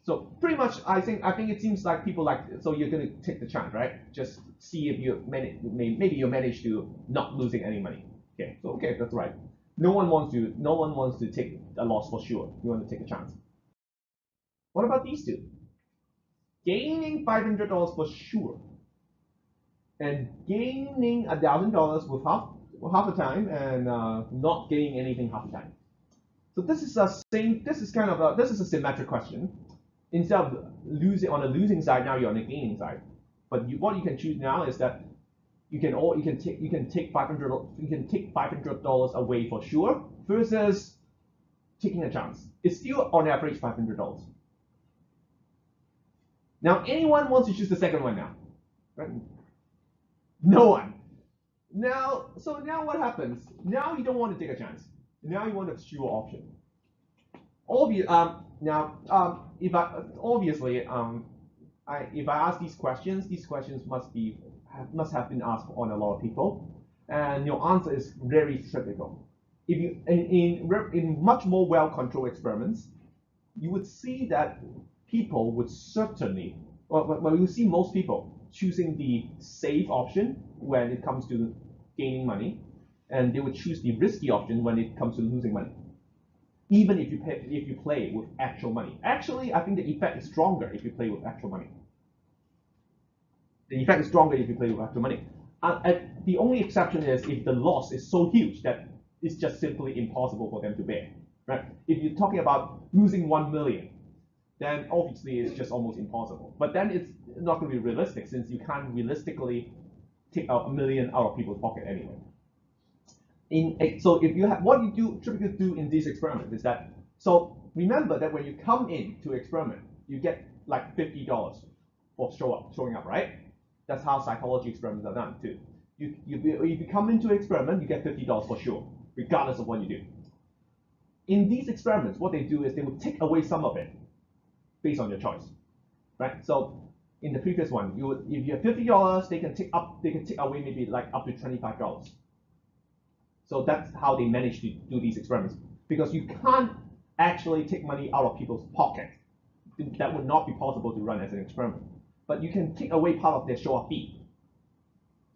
So pretty much, I think it seems like people like, so you're going to take the chance, right? Just see if you maybe you manage to not losing any money. Okay, so okay, that's right. No one wants to take a loss for sure. You want to take a chance. What about these two? Gaining $500 for sure, and gaining $1,000 with half the time, and not gaining anything half the time. So this is a symmetric question. Instead of losing on the losing side, now you're on the gaining side. But what you can choose now is that you can take $500 away for sure versus taking a chance. It's still on average $500. Now, anyone wants to choose the second one now? Right? No one. Now what happens? Now you don't want to take a chance. Now you want a sure option. If I ask these questions must have been asked on a lot of people, and your answer is very typical. If you in much more well-controlled experiments, you would see that people would certainly, well, you see most people choosing the safe option when it comes to gaining money, and they would choose the risky option when it comes to losing money. Even if you play with actual money. Actually, I think the effect is stronger if you play with actual money. The effect is stronger if you play with actual money. The only exception is if the loss is so huge that it's just simply impossible for them to bear. Right? If you're talking about losing 1 million, then obviously it's just almost impossible. But then it's not going to be realistic since you can't realistically take out 1 million out of people's pocket anyway. So if you have what you typically do in these experiments is that, so remember that when you come in to experiment, you get like $50 for showing up, right? That's how psychology experiments are done too. If you come into an experiment, you get $50 for sure, regardless of what you do. In these experiments, what they do is they will take away some of it based on your choice, right? So in the previous one, if you have $50, they can take away maybe like up to $25. So that's how they manage to do these experiments, because you can't actually take money out of people's pocket. That would not be possible to run as an experiment. But you can take away part of their show-up fee.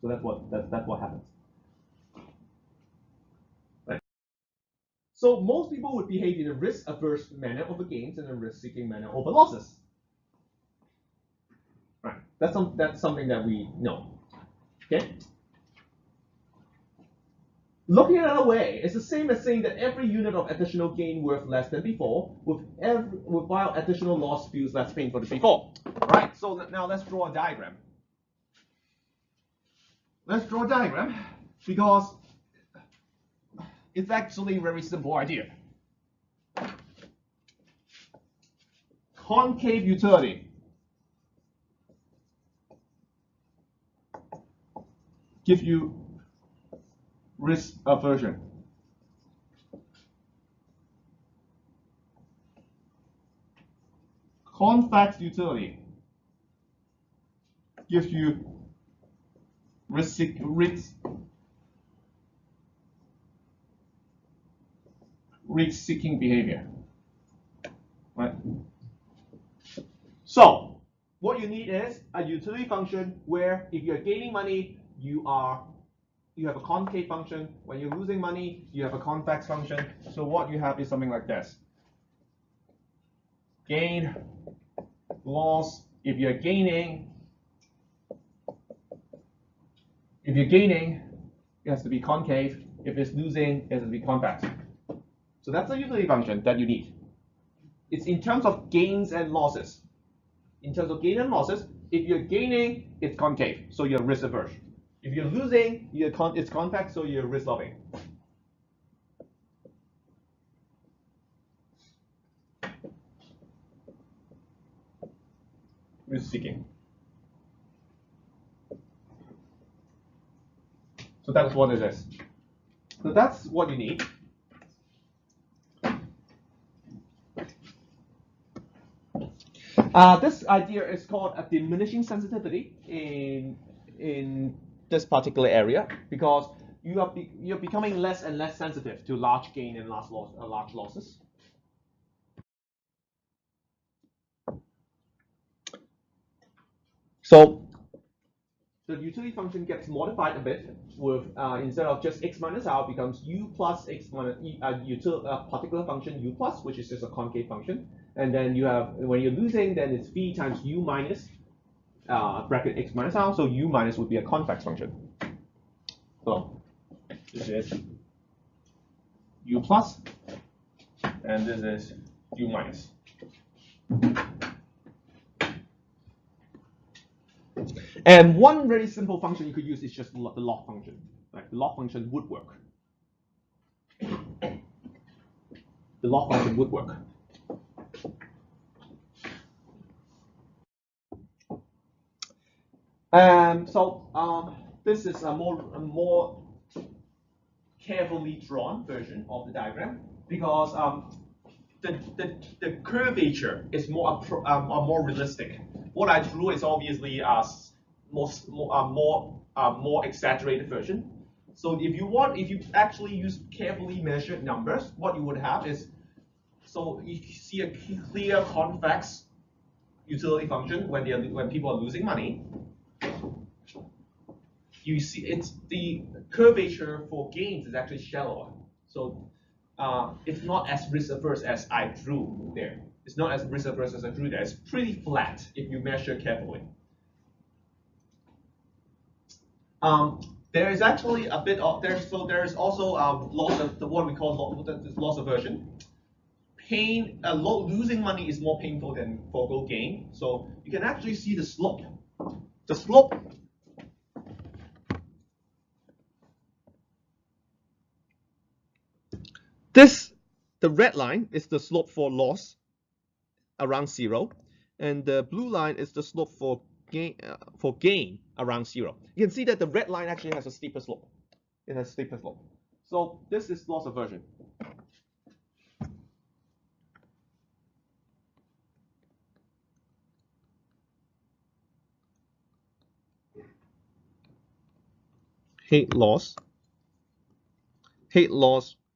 So that's what happens. Right. So most people would behave in a risk-averse manner over gains and a risk-seeking manner over losses. Right. That's something that we know. Okay. Looking at another way, it's the same as saying that every unit of additional gain worth less than before, while additional loss feels less painful than before. Right, so now let's draw a diagram. Let's draw a diagram because it's actually a very simple idea. Concave utility gives you risk aversion. Convex utility gives you risk-seeking behavior. Right? So what you need is a utility function where if you're gaining money, you have a concave function. When you're losing money, you have a convex function. So what you have is something like this. Gain, loss. If you're gaining, it has to be concave. If it's losing, it has to be convex. So that's the utility function that you need. It's in terms of gains and losses. In terms of gain and losses, if you're gaining, it's concave, so you're risk averse. If you're losing, it's convex, so you're risk loving. Risk seeking. So that's what it is. So that's what you need. This idea is called a diminishing sensitivity in this particular area because you're becoming less and less sensitive to large gain and large losses. So the utility function gets modified a bit with instead of just x minus r becomes u plus x minus a particular function u plus, which is just a concave function, and then you have when you're losing, then it's v times u minus bracket x minus r. So u minus would be a convex function. So this is u plus, and this is u minus. And one very simple function you could use is just the log function. Right? The log function would work. The log function would work. This is a more carefully drawn version of the diagram because the curvature is more realistic. What I drew is obviously a more exaggerated version. So if you actually use carefully measured numbers, what you would have is, so you see a clear convex utility function when people are losing money. You see it's the curvature for gains is actually shallower. So it's not as risk averse as I drew there. It's not as risk averse as I drew there. It's pretty flat if you measure carefully. There is actually a bit of there is also loss of what we call loss aversion. losing money is more painful than forego gain. So you can actually see the slope. The slope the red line is the slope for loss around 0, and the blue line is the slope for gain around 0. You can see that the red line actually has a steeper slope. It has a steeper slope. So this is loss aversion. Hate loss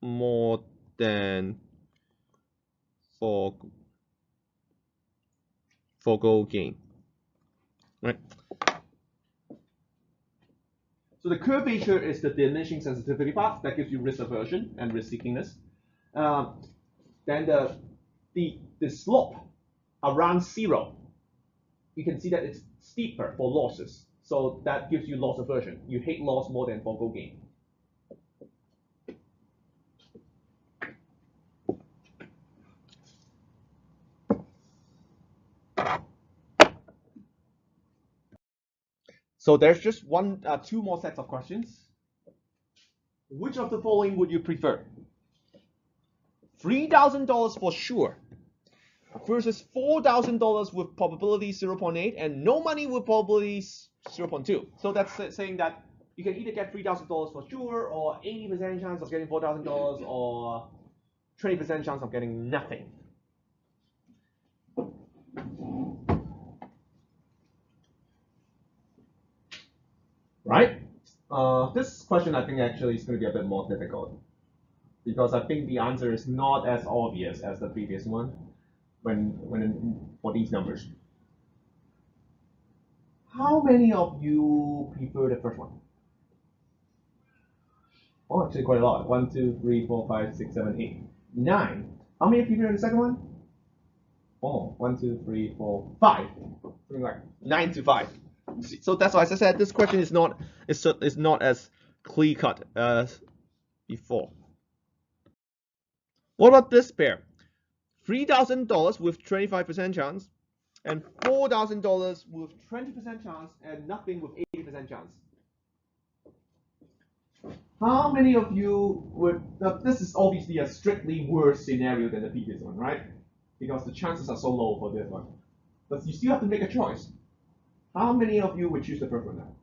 more than forego gain, right? So the curvature is the diminishing sensitivity part that gives you risk aversion and risk seekingness. Then the slope around 0, you can see that it's steeper for losses. So that gives you loss aversion. You hate loss more than forego gain. So there's just two more sets of questions. Which of the following would you prefer? $3,000 for sure versus $4,000 with probability 0.8 and no money with probability 0.2. So that's saying that you can either get $3,000 for sure, or 80% chance of getting $4,000, or 20% chance of getting nothing. Right? This question I think actually is going to be a bit more difficult, because I think the answer is not as obvious as the previous one for these numbers. How many of you prefer the first one? Oh, actually quite a lot. 1, 2, 3, 4, 5, 6, 7, 8, 9. How many prefer the second one? Oh, 1, 2, 3, 4, 5. Something like 9 to 5. So that's why, as I said, this question is not as clear cut as before. What about this pair? $3,000 with 25% chance, and $4,000 with 20% chance, and nothing with 80% chance. How many of you would? This is obviously a strictly worse scenario than the previous one, right? Because the chances are so low for this one. But you still have to make a choice. How many of you would choose the first one now?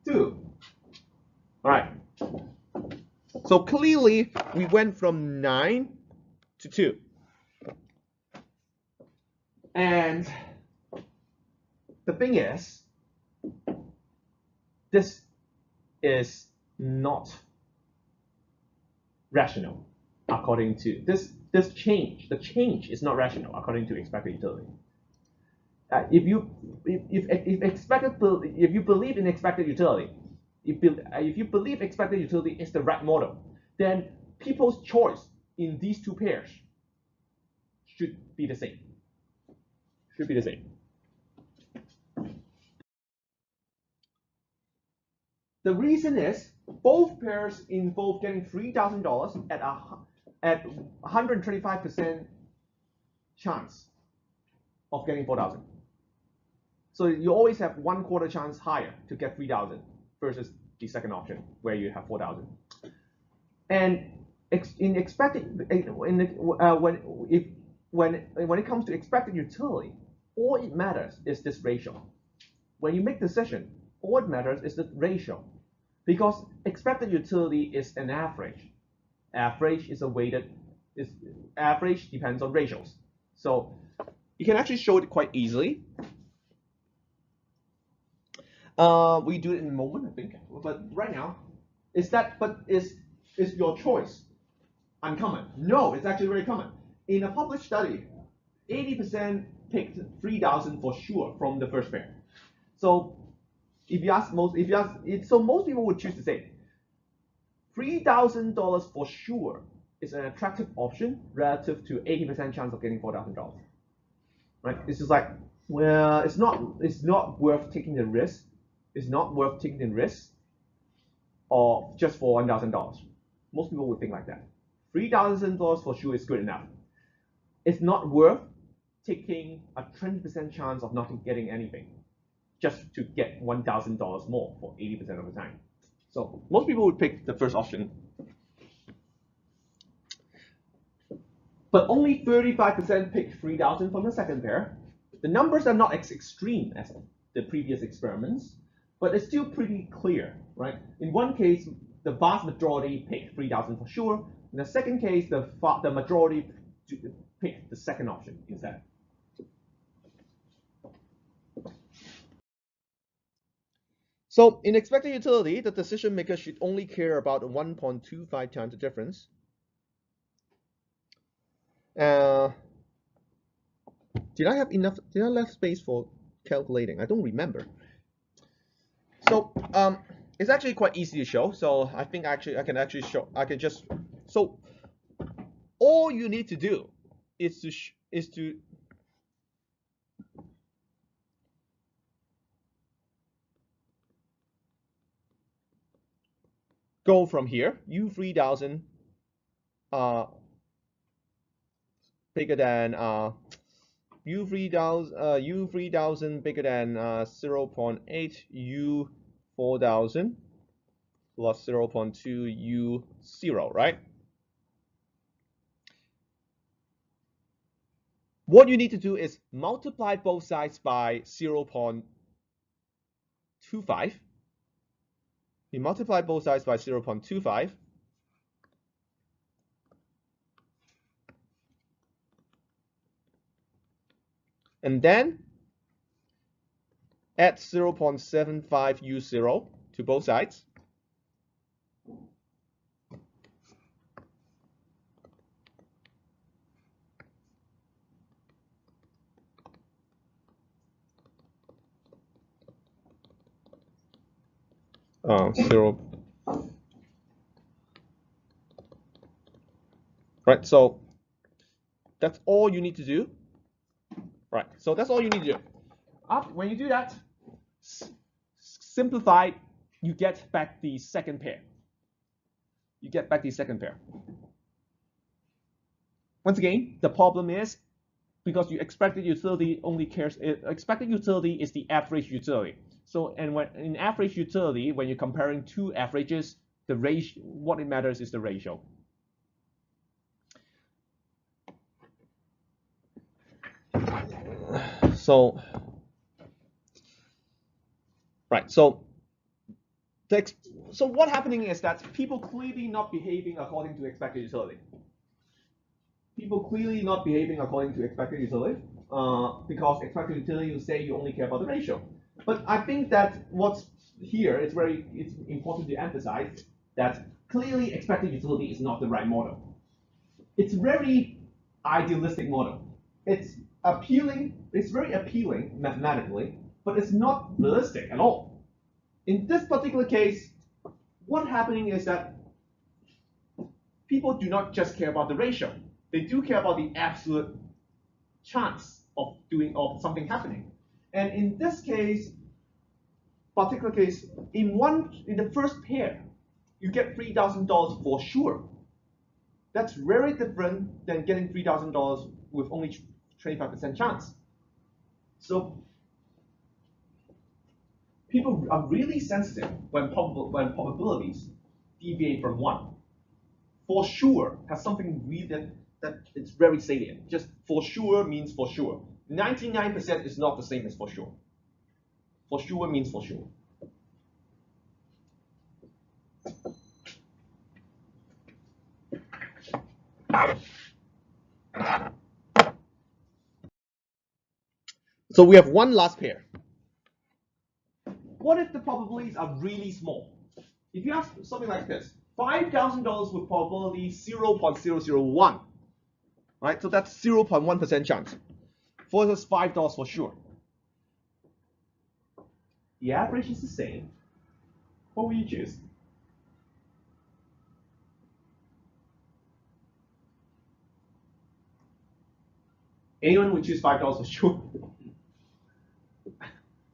2. All right. So clearly, we went from 9 to 2. And the thing is, this is not rational according to the change is not rational according to expected utility. If you believe in expected utility, if you believe expected utility is the right model, then people's choice in these two pairs should be the same. The reason is both pairs involve getting $3,000 at 125% chance of getting 4,000. So you always have 1/4 chance higher to get 3,000 versus the second option where you have 4,000. And when it comes to expected utility, all it matters is this ratio. When you make decision, all it matters is the ratio, because expected utility is an average. Average is average depends on ratios. So you can actually show it quite easily. We do it in a moment, I think. But right now, is your choice uncommon? No, it's actually very common. In a published study, 80% picked 3,000 for sure from the first pair. So most people would choose the same. $3,000 for sure is an attractive option relative to 80% chance of getting $4,000. Right? It's just like, well, it's not worth taking the risk. It's not worth taking the risk, or just for $1,000. Most people would think like that. $3,000 for sure is good enough. It's not worth taking a 20% chance of not getting anything just to get $1,000 more for 80% of the time. So most people would pick the first option. But only 35% pick 3,000 from the second pair. The numbers are not as extreme as the previous experiments, but it's still pretty clear, right? In one case, the vast majority picked 3,000 for sure. In the second case, the majority picked the second option instead. So in expected utility, the decision maker should only care about 1.25 times the difference. Did I left space for calculating? I don't remember. So it's actually quite easy to show. So I think so all you need to do is to go from here, U3000 bigger than U3000 bigger than 0.8 U4000 plus 0.2 U0, right? What you need to do is multiply both sides by 0.25. You multiply both sides by 0.25. And then add 0.75 U0 to both sides. Right, so that's all you need to do. Right, so that's all you need to do. When you do that, simplify, you get back the second pair. Once again, the problem is because you expected utility only cares, expected utility is the average utility. So, and when in average utility, when you're comparing two averages, the ratio, what it matters is the ratio. So, right, so what's happening is that people clearly not behaving according to expected utility. Because expected utility will say you only care about the ratio. But I think that what's here is it's important to emphasize that clearly expected utility is not the right model. It's very idealistic model. It's very appealing mathematically, but it's not realistic at all. In this particular case, what's happening is that people do not just care about the ratio. They do care about the absolute chance of something happening. And in this case, particular case, in the first pair, you get $3,000 for sure. That's very different than getting $3,000 with only 25% chance. So people are really sensitive when probabilities deviate from 1. For sure has something really that it's very salient. Just for sure means for sure. 99% is not the same as for sure. For sure means for sure. So we have one last pair. What if the probabilities are really small? If you ask something like this, $5,000 with probability 0.001, right? So that's 0.1% chance. Versus $5 for sure. The average is the same. What will you choose? Anyone would choose $5 for sure.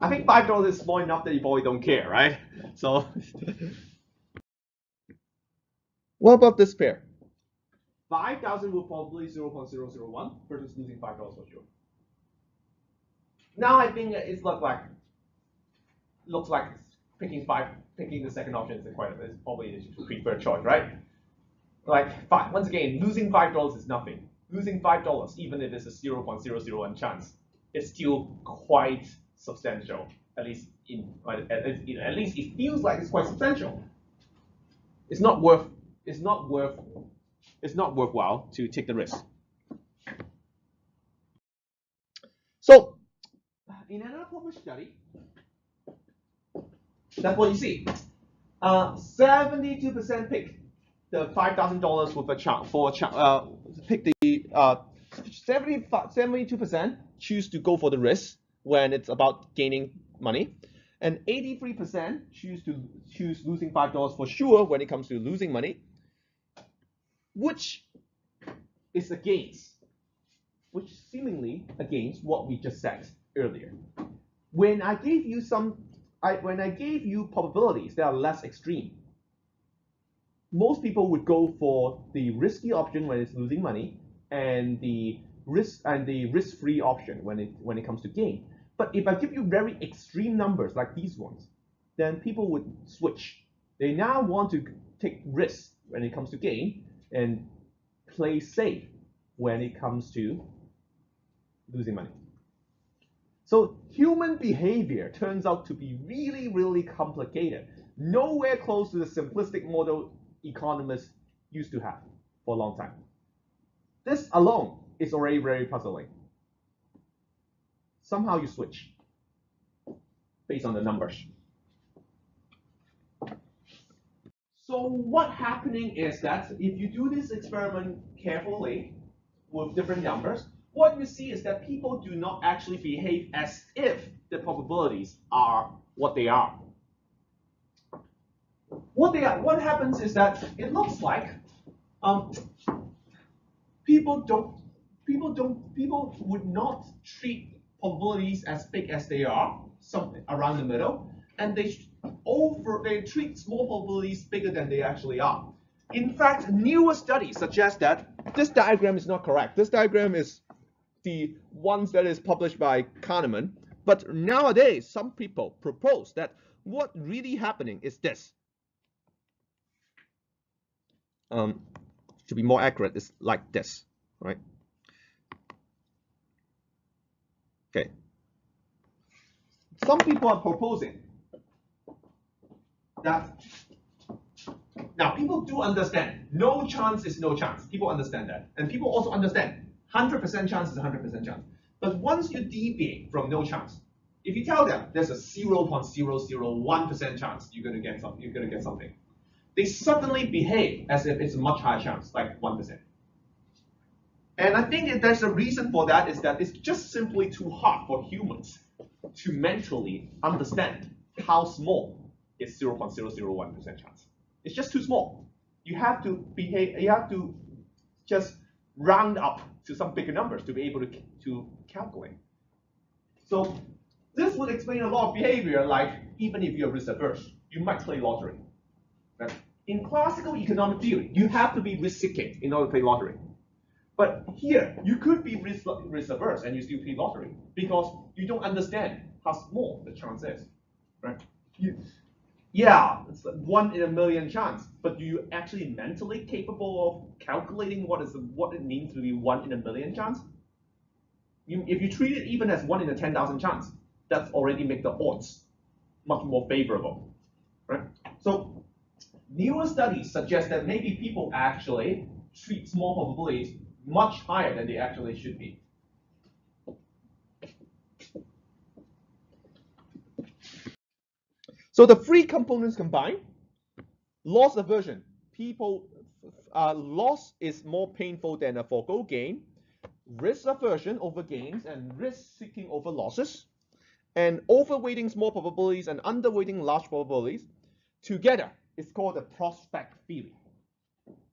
I think $5 is small enough that you probably don't care, right? So, what about this pair? 5,000 with probably 0.001 versus losing $5 for sure. Now I think it looks like picking the second option is probably the preferred choice, right? Once again, losing $5 is nothing. Losing $5, even if it's a 0.001 chance, is still quite substantial. At least it feels like it's quite substantial. It's not worthwhile to take the risk. So, in another published study, that's what you see. 72% pick the $5,000 with a chance pick the 72% choose to go for the risk when it's about gaining money, and 83% choose losing $5 for sure when it comes to losing money, which seemingly against what we just said earlier. When I gave you probabilities that are less extreme, most people would go for the risky option when it's losing money, and the risk-free option when it comes to gain. But if I give you very extreme numbers like these ones, then people would switch. They now want to take risks when it comes to gain and play safe when it comes to losing money. So human behavior turns out to be really, really complicated. Nowhere close to the simplistic model economists used to have for a long time. This alone is already very puzzling. Somehow you switch based on the numbers. So what's happening is that if you do this experiment carefully with different numbers, what you see is that people do not actually behave as if the probabilities are what they are. What happens is that it looks like people would not treat probabilities as big as they are, something around the middle, and they treat small probabilities bigger than they actually are. In fact, newer studies suggest that this diagram is not correct. This diagram is the ones that is published by Kahneman, but nowadays some people propose that what really happening is this. To be more accurate, it's like this, right? Okay. Some people are proposing that. Now, people do understand no chance is no chance. People understand that. And people also understand 100% chance is 100% chance. But once you deviate from no chance, if you tell them there's a 0.001% chance you're going to get something, they suddenly behave as if it's a much higher chance, like 1%. And I think that there's a reason for that is that it's just simply too hard for humans to mentally understand how small is 0.001% chance. It's just too small. You have to just round up to some bigger numbers to be able to calculate. So this would explain a lot of behavior, like even if you're risk averse, you might play lottery. Right? In classical economic theory, you have to be risk-seeking in order to play lottery. But here, you could be risk averse and you still play lottery because you don't understand how small the chance is, right? Yeah, it's 1 in a million chance, but do you actually mentally capable of calculating what it means to be 1 in a million chance? If you treat it even as 1 in a 10,000 chance, that's already make the odds much more favorable, right? So newer studies suggest that maybe people actually treat small probabilities much higher than they actually should be. So the three components combined: loss aversion. Loss is more painful than a forego gain. Risk aversion over gains and risk seeking over losses. And overweighting small probabilities and underweighting large probabilities together is called the prospect theory.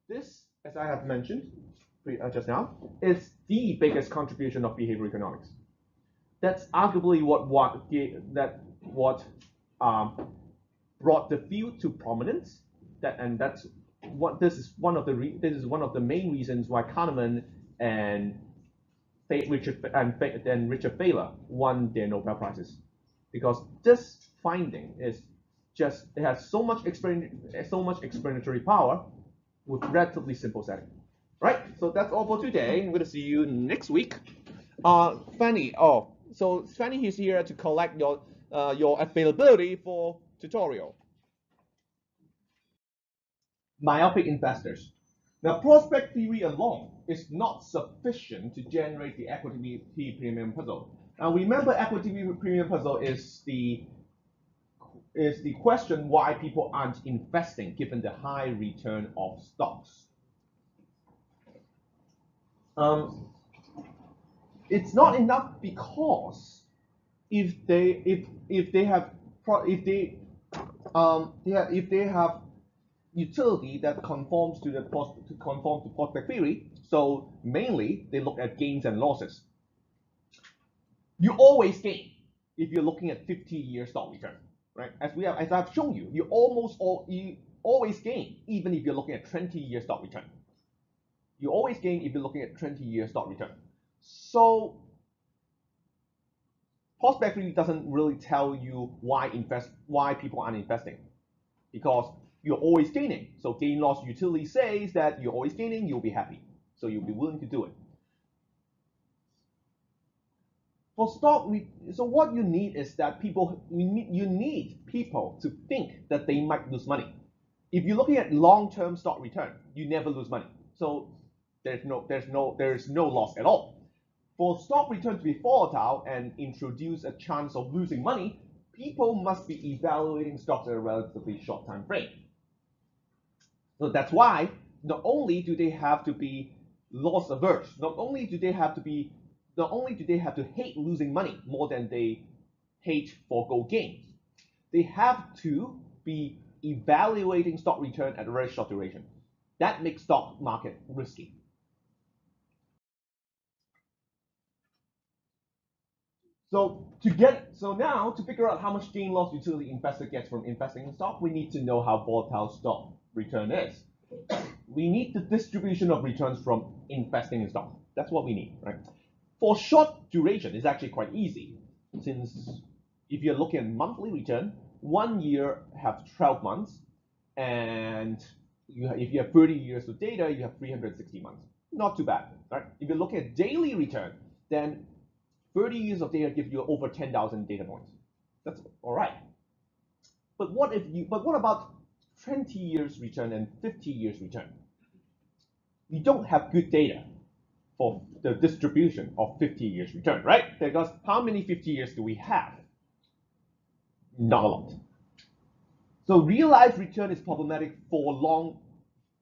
This, as I have mentioned just now, is the biggest contribution of behavioral economics. That's arguably what brought the field to prominence, and that's this is one of the main reasons why Kahneman and Richard Thaler won their Nobel Prizes, because this finding is just it has so much explanatory power with relatively simple setting. Right, so that's all for today. I'm going to see you next week. Fanny, so Fanny is here to collect your availability for tutorial. Myopic investors. Now, prospect theory alone is not sufficient to generate the equity premium puzzle. Now, remember, equity premium puzzle is the question why people aren't investing given the high return of stocks. It's not enough because if they have utility that conforms to prospect theory, so mainly they look at gains and losses. You always gain if you're looking at 50-year stock return, right? As I've shown you, you always gain even if you're looking at 20-year stock return. You always gain if you're looking at 20-year stock return. So prospect theory doesn't really tell you why people aren't investing, because you're always gaining. So gain loss utility says that you're always gaining, you'll be happy. So you'll be willing to do it. For stock, so what you need is that you need people to think that they might lose money. If you're looking at long-term stock return, you never lose money. So there's no loss at all. For stock return to be volatile and introduce a chance of losing money, people must be evaluating stocks at a relatively short time frame. So that's why not only do they have to be loss averse, not only do they have to hate losing money more than they hate forego gains, they have to be evaluating stock return at a very short duration. That makes stock market risky. So now to figure out how much gain loss utility investor gets from investing in stock, we need to know how volatile stock return is. We need the distribution of returns from investing in stock. That's what we need, right? For short duration, it's actually quite easy, since if you're looking at monthly return, 1 year have 12 months, and if you have 30 years of data, you have 360 months. Not too bad, right? If you're looking at daily return, then 30 years of data give you over 10,000 data points. That's all right. But what about 20 years return and 50 years return? We don't have good data for the distribution of 50 years return, right? Because how many 50 years do we have? Not a lot. So realized return is problematic for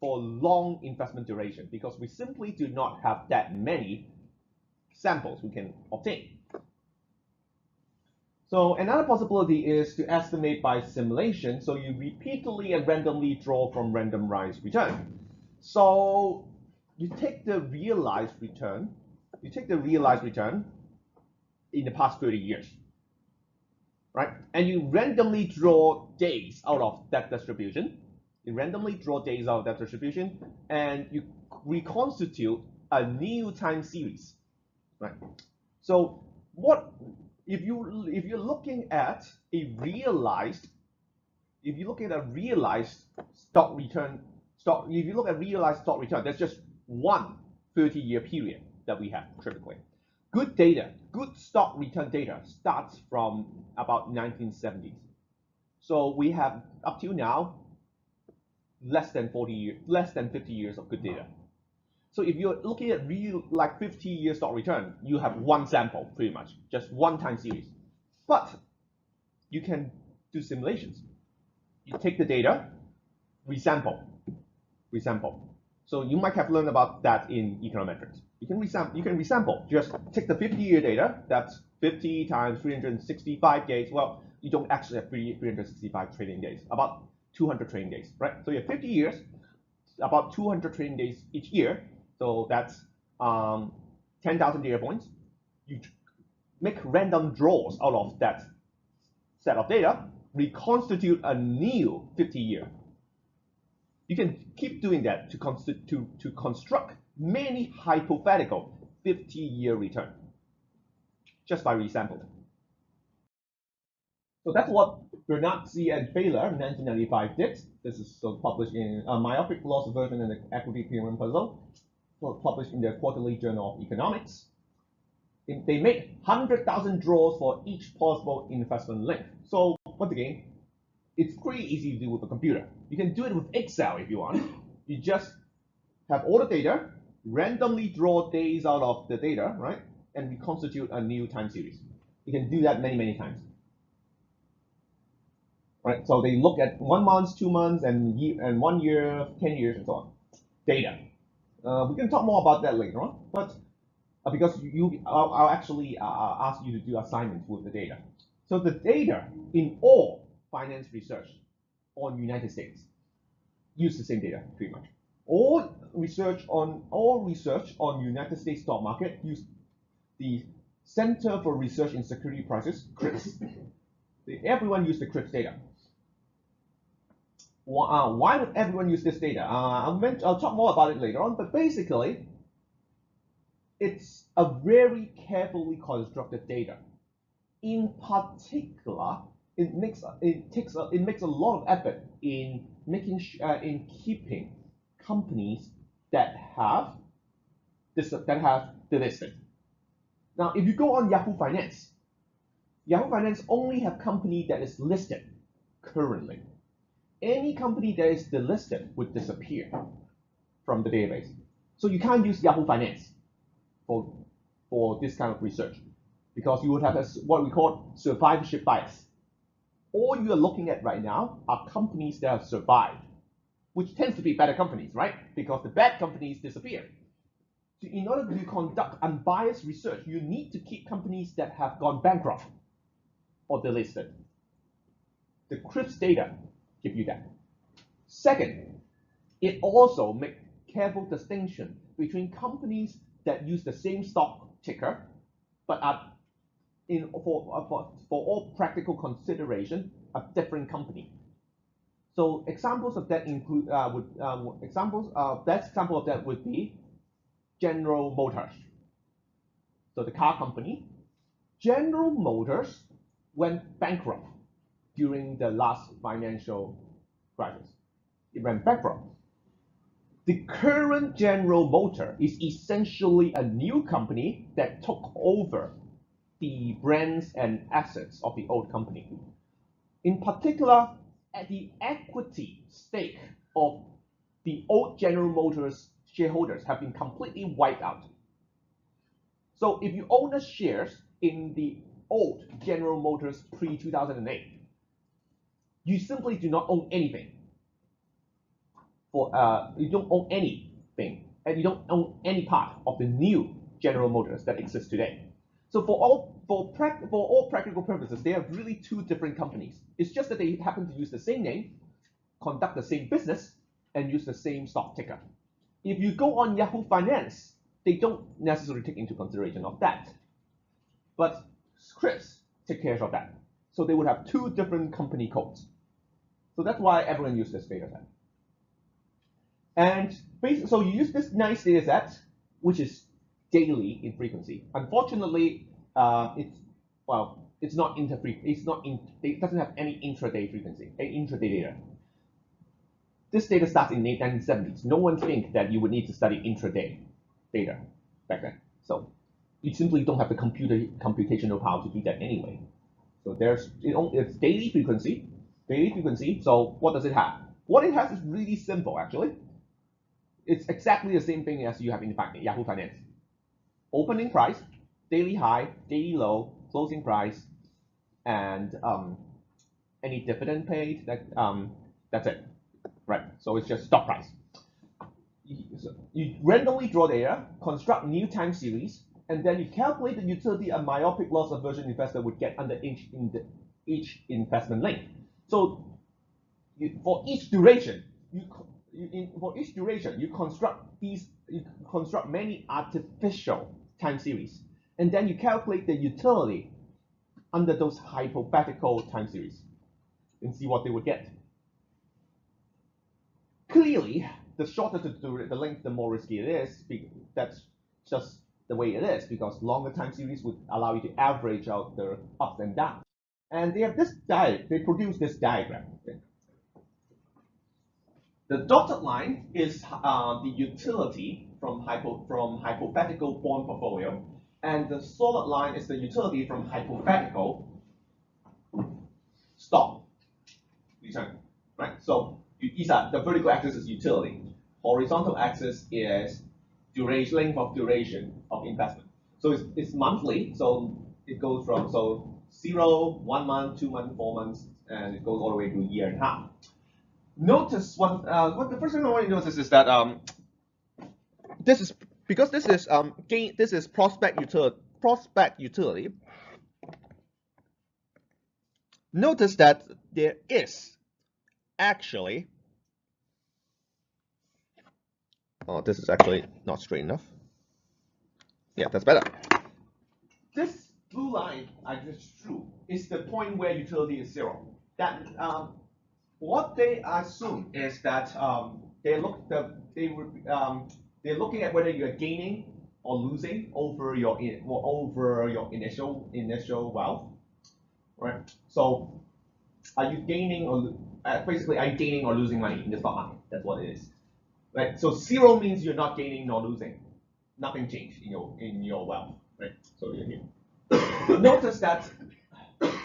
long investment duration, because we simply do not have that many samples we can obtain. So another possibility is to estimate by simulation. So you repeatedly and randomly draw from randomized return. So you take the realized return in the past 30 years, right? And you randomly draw days out of that distribution. And you reconstitute a new time series, right? So what if you're looking at a realized stock return, that's just one 30-year period that we have typically. Good stock return data starts from about 1970s. So we have up till now less than 50 years of good data. So if you're looking at 50-year stock return, you have one sample pretty much, just one time series. But you can do simulations. You take the data, resample. So you might have learned about that in econometrics. You can resample. Just take the 50-year data. That's 50 times 365 days. Well, you don't actually have 365 trading days. About 200 trading days, right? So you have 50 years, about 200 trading days each year. So that's 10,000 data points. You make random draws out of that set of data, reconstitute a new 50-year. You can keep doing that to construct many hypothetical 50-year return just by resampling. So that's what Bernard C. and Thaler in 1995 did. This is published in Myopic Loss Aversion and the Equity Premium Puzzle, published in the Quarterly Journal of Economics. They made 100,000 draws for each possible investment length. So once again, it's pretty easy to do with a computer. You can do it with Excel if you want. You just have all the data, randomly draw days out of the data, right? And reconstitute a new time series. You can do that many, many times. Right? So they look at 1 month, 2 months, and 1 year, 10 years, and so on. Data. We can talk more about that later on, but because I'll actually ask you to do assignments with the data. So the data in all finance research on United States use the same data pretty much. All research on United States stock market use the Center for Research in Security Prices, CRIPS. Everyone use the CRIPS data. Why would everyone use this data? I'll talk more about it later on, but basically, it's a very carefully constructed data. In particular, it makes a lot of effort in keeping companies that have delisted. Now, if you go on Yahoo Finance only have company that is listed currently. Any company that is delisted would disappear from the database. So you can't use Yahoo Finance for this kind of research because you would have what we call survivorship bias. All you are looking at right now are companies that have survived, which tends to be better companies, right? Because the bad companies disappear. So in order to conduct unbiased research, you need to keep companies that have gone bankrupt or delisted. The CRIPS data give you that. Second, it also makes careful distinction between companies that use the same stock ticker but are for all practical consideration a different company. So examples of that include best example of that would be General Motors. So the car company, General Motors went bankrupt during the last financial crisis. It went bankrupt. The current General Motors is essentially a new company that took over the brands and assets of the old company. In particular, at the equity stake of the old General Motors shareholders have been completely wiped out. So if you own the shares in the old General Motors pre-2008, you simply do not own anything. You don't own anything, and you don't own any part of the new General Motors that exists today. So for all practical purposes, they are really two different companies. It's just that they happen to use the same name, conduct the same business, and use the same stock ticker. If you go on Yahoo Finance, they don't necessarily take into consideration of that. But CRIPS take care of that. So they would have two different company codes. So that's why everyone uses this data set. And basically, so you use this nice data set, which is daily in frequency. Unfortunately, it's not it doesn't have any intraday frequency, intraday data. This data starts in the 1970s. No one thinks that you would need to study intraday data back then. So you simply don't have the computational power to do that anyway. So it's daily frequency. So what does it have? What it has is really simple, actually. It's exactly the same thing as you have in Yahoo Finance. Opening price, daily high, daily low, closing price, and any dividend paid. That's it, right? So it's just stock price. You randomly draw data, construct new time series, and then you calculate the utility a myopic loss aversion investor would get under each investment length. So for each duration, you construct many artificial time series, and then you calculate the utility under those hypothetical time series and see what they would get. Clearly, really, the shorter the length, the more risky it is. That's just the way it is, because longer time series would allow you to average out the ups and downs. And they have they produce this diagram. Okay. The dotted line is the utility from hypothetical bond portfolio, and the solid line is the utility from hypothetical stock return. Right? So these are the vertical axis is utility, horizontal axis is duration, length of duration of investment. So it's monthly, so it goes from 0, 1 month, 2 months, 4 months, and it goes all the way to a year and a half. Notice what the first thing I want to notice is that this is because this is prospect utility. Notice that there is actually this is actually not straight enough. Yeah, that's better. This blue line I just drew is the point where utility is 0. That what they assume is that they're looking at whether you're gaining or losing over your initial wealth, right? So are you gaining or basically are you gaining or losing money in the stock market? That's what it is, right? So 0 means you're not gaining nor losing, nothing changed in your wealth, right? So you're here. Notice that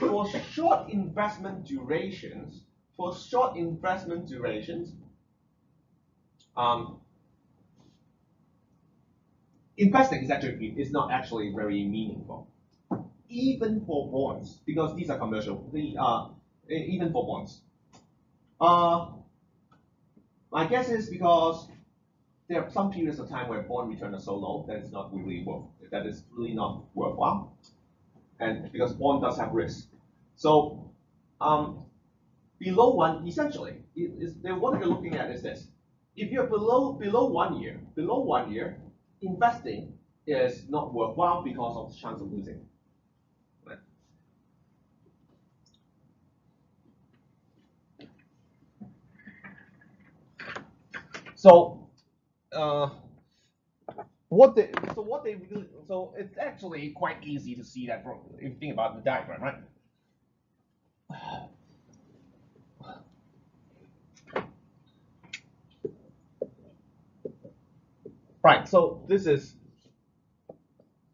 for short investment durations. Investing is not actually very meaningful, even for bonds, because these are commercial. Even for bonds. My guess is because there are some periods of time where bond return are so low that it's not really not worthwhile, and because bond does have risk. So below 1, essentially, what you're looking at is this. If you're below 1 year, investing is not worthwhile because of the chance of losing. Right? So it's actually quite easy to see that if you think about the diagram, right? Right, so this is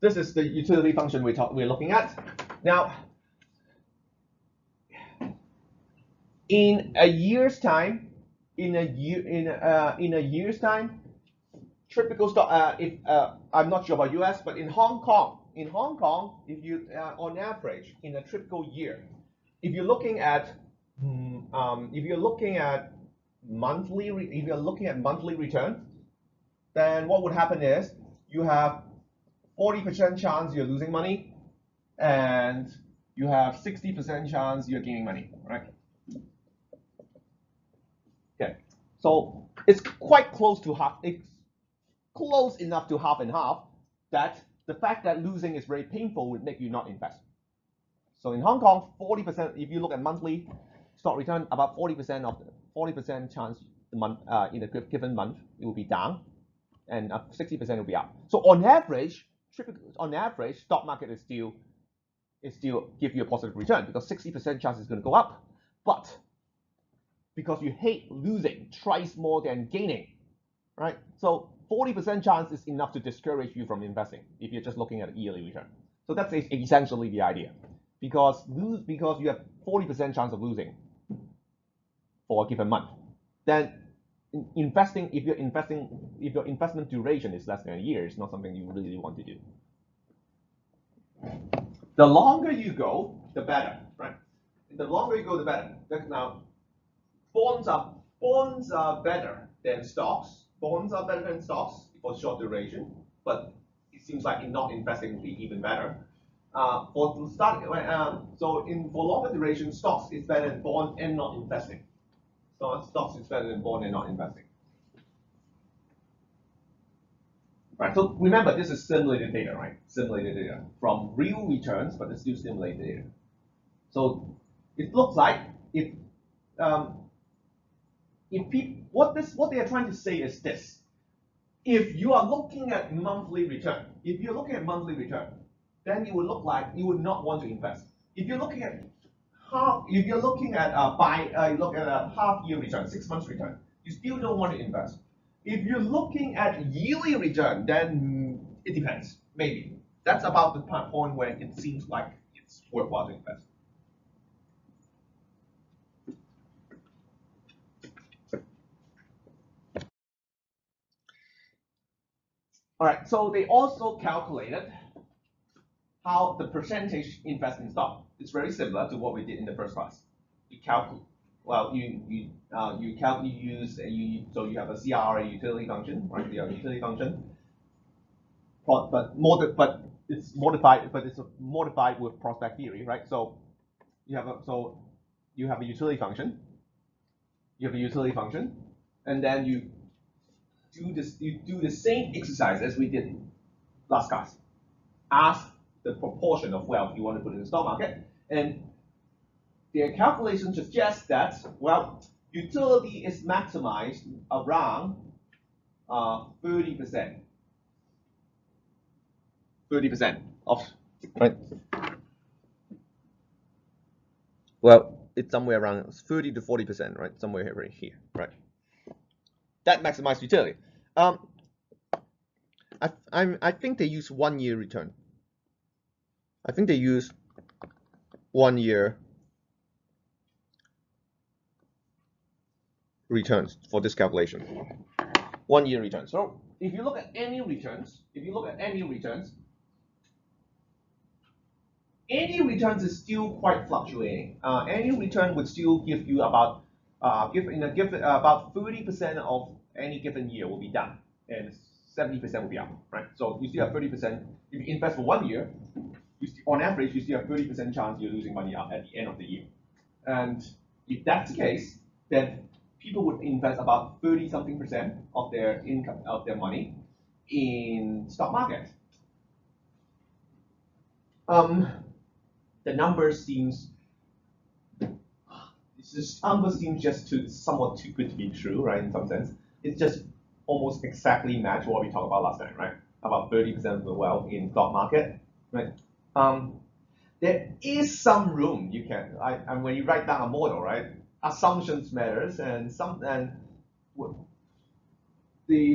the utility function we're looking at. Now, in a year's time, typical stock. I'm not sure about US, but in Hong Kong, if you on average in a typical year, if you're looking at monthly return, then what would happen is you have 40% chance you're losing money, and you have 60% chance you're gaining money, right? Okay, so it's quite close to half. It's close enough to half and half that the fact that losing is very painful would make you not invest. So in Hong Kong, 40%. If you look at monthly stock return, about 40% chance in a given month it will be down, and 60% will be up. So on average, stock market is still give you a positive return because 60% chance is going to go up. But because you hate losing twice more than gaining, right? So 40% chance is enough to discourage you from investing if you're just looking at a yearly return. So that's essentially the idea, because you have 40% chance of losing for a given month. Then investing, if your investment duration is less than a year, it's not something you really want to do. The longer you go, the better, right? The longer you go, the better. Now, bonds are better than stocks. Bonds are better than stocks for short duration, but it seems like in not investing would be even better. For longer duration, stocks is better than bond and not investing. So stocks is better than bond and not investing. Right. So remember, this is simulated data, right? Simulated data from real returns, but it's still simulated data. So it looks like if what they are trying to say is this: if you are looking at monthly return, then you would not want to invest. If you're looking at a half-year return, 6 months return, you still don't want to invest. If you're looking at yearly return, then it depends. Maybe that's about the point where it seems like it's worthwhile to invest. All right, so they also calculated how the percentage invest in stock. It's very similar to what we did in the first class. You calculate. Well, you have a CR, a utility function, right? You have a utility function, but it's modified with prospect theory, right? So you have a utility function. And then you do the same exercise as we did last class. Ask the proportion of wealth you want to put in the stock market, and their calculation suggests that, well, utility is maximized around 30%. 30% of, right? Well, it's somewhere around 30 to 40%, right? Somewhere right here, right? That maximized utility. I think they use 1 year return. I think they use 1 year returns for this calculation. 1 year return. So if you look at any returns, any returns is still quite fluctuating. Any return would still give you about about 30% of any given year will be down, and 70% will be up, right? So you still have 30%. If you invest for 1 year, on average, you still have 30% chance you're losing money at the end of the year. And if that's the case, then people would invest about 30-something% of their income, of their money, in stock market. The number seems just somewhat too good to be true, right? In some sense, it's just almost exactly match what we talked about last time, right? About 30% of the wealth in stock market, right? There is some room you can, and when you write down a model, right? Assumptions matters, and the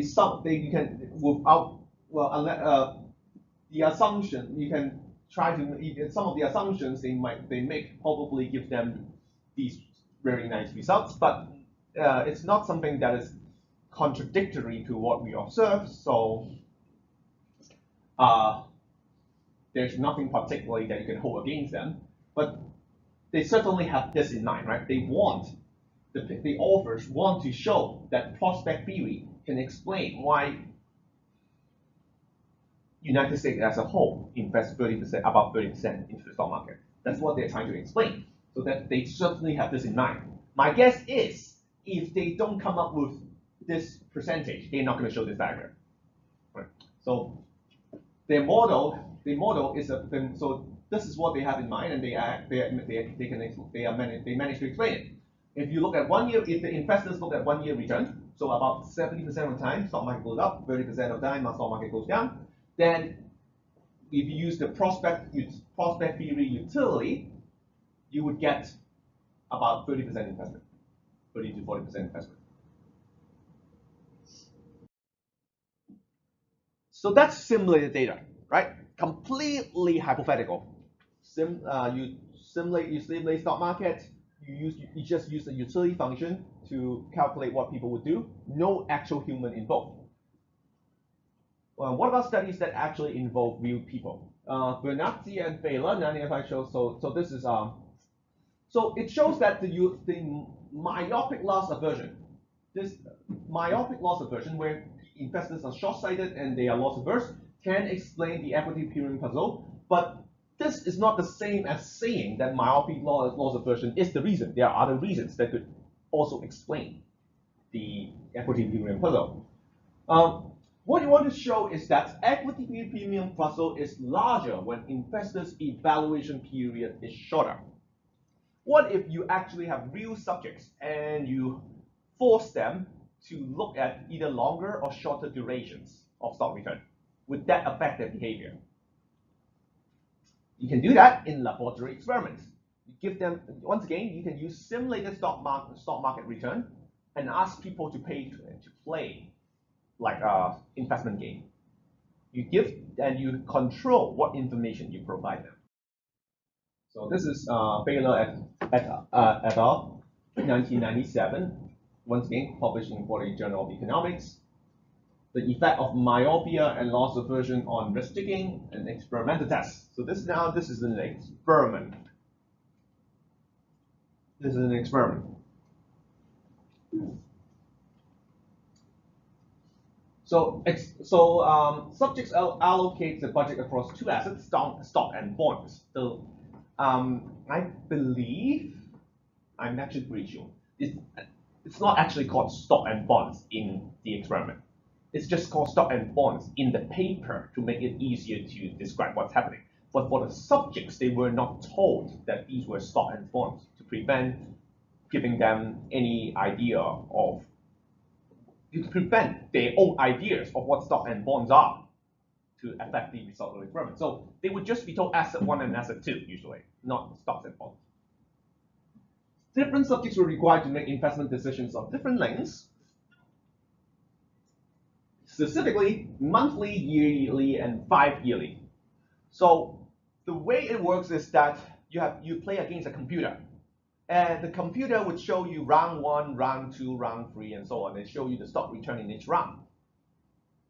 assumption you can try to some of the assumptions they make probably give them these very nice results, but it's not something that is contradictory to what we observe. So there's nothing particularly that you can hold against them, but they certainly have this in mind, right? The authors want to show that prospect theory can explain why United States as a whole invests about 30% into the stock market. That's what they're trying to explain. So that they certainly have this in mind. My guess is, if they don't come up with this percentage, they're not going to show this diagram. Right? So their model is so this is what they have in mind, and they manage to explain it. If you look at 1 year, if the investors look at 1 year return, so about 70% of the time stock market goes up, 30% of the time stock market goes down. Then if you use the prospect theory utility, you would get about 30% investment, 30 to 40% investment. So that's simulated data, right? Completely hypothetical. You simulate stock market. You just use a utility function to calculate what people would do. No actual human involved. What about studies that actually involve real people? Bernazzi and Baylor, 1995 shows. So this is so it shows that the myopic loss aversion, where investors are short-sighted and they are loss-averse, can explain the equity premium puzzle. But this is not the same as saying that myopic loss aversion is the reason. There are other reasons that could also explain the equity premium puzzle. What you want to show is that equity premium puzzle is larger when investors' evaluation period is shorter. What if you actually have real subjects and you force them to look at either longer or shorter durations of stock return. Would that affect their behavior? You can do that in laboratory experiments. You give them, once again, you can use simulated stock market return and ask people to play like an investment game. You give and you control what information you provide them. So this is Baylor et al. 1997, once again published in Quarterly Journal of Economics. The effect of myopia and loss aversion on risk-taking and experimental tests. So this is an experiment. This is an experiment. So subjects allocate the budget across two assets, stock and bonds. So I believe, I'm actually pretty sure, it's not actually called stock and bonds in the experiment. It's just called stock and bonds in the paper to make it easier to describe what's happening. But for the subjects, they were not told that these were stock and bonds to prevent giving them any idea of, to prevent their own ideas of what stock and bonds are to affect the result of the experiment. So they would just be told asset one and asset two, usually, not stocks and bonds. Different subjects were required to make investment decisions of different lengths. Specifically, monthly, yearly, and 5-yearly. So the way it works is that you play against a computer, and the computer would show you round 1, round 2, round 3, and so on. It show you the stock return in each round.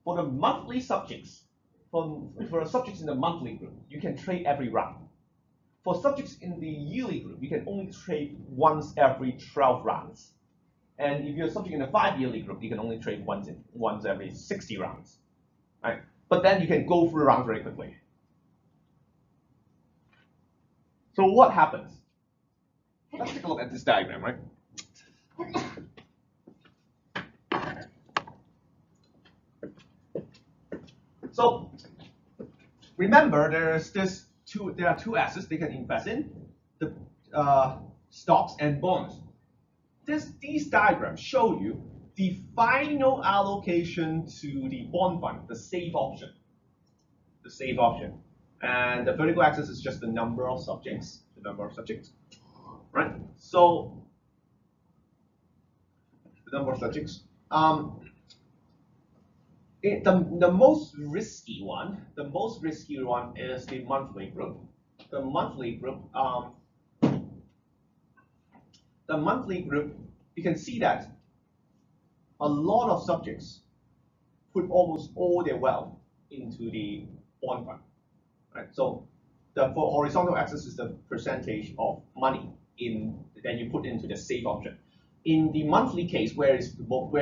For the monthly subjects, for subjects in the monthly group, you can trade every round. For subjects in the yearly group, you can only trade once every 12 rounds. And if you're a subject in the 5-yearly group, you can only trade once every 60 rounds. Right? But then you can go through the rounds very quickly. So what happens? Let's take a look at this diagram, right? So remember, there are two assets they can invest in: the stocks and bonds. These diagrams show you the final allocation to the bond fund, the safe option. The safe option. And the vertical axis is just the number of subjects. Right? So the number of subjects. The most risky one is the monthly group. The monthly group, you can see that a lot of subjects put almost all their wealth into the bond fund. Right? So the horizontal axis is the percentage of money that you put into the safe option. In the monthly case, where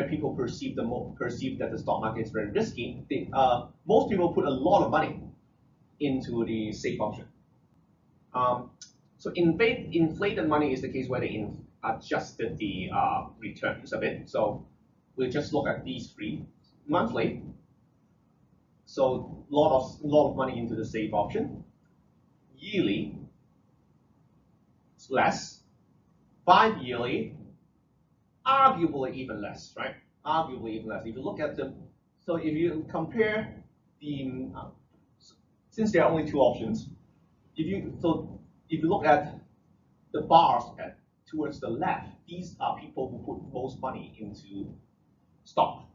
people perceive that the stock market is very risky, most people put a lot of money into the safe option. So inflated money is the case where they adjusted the returns a bit. So we'll just look at these three. Monthly, so lot of money into the safe option. Yearly, it's less. 5-yearly, arguably even less, right? Arguably even less. If you look at them, so if you compare the, since there are only two options, if you look at the bars towards the left, these are people who put most money into stock.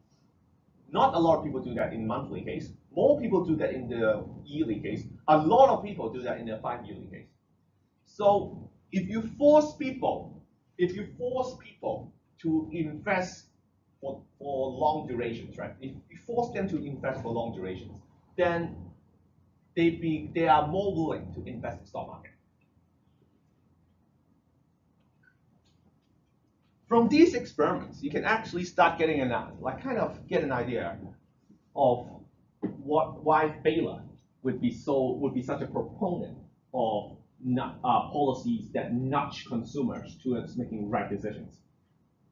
Not a lot of people do that in monthly case. More people do that in the yearly case. A lot of people do that in the 5-yearly case. So if you force people to invest for long durations, right? If you force them to invest for long durations, then they are more willing to invest in the stock market. From these experiments, you can actually start getting an idea of why Baylor would be such a proponent of policies that nudge consumers towards making right decisions.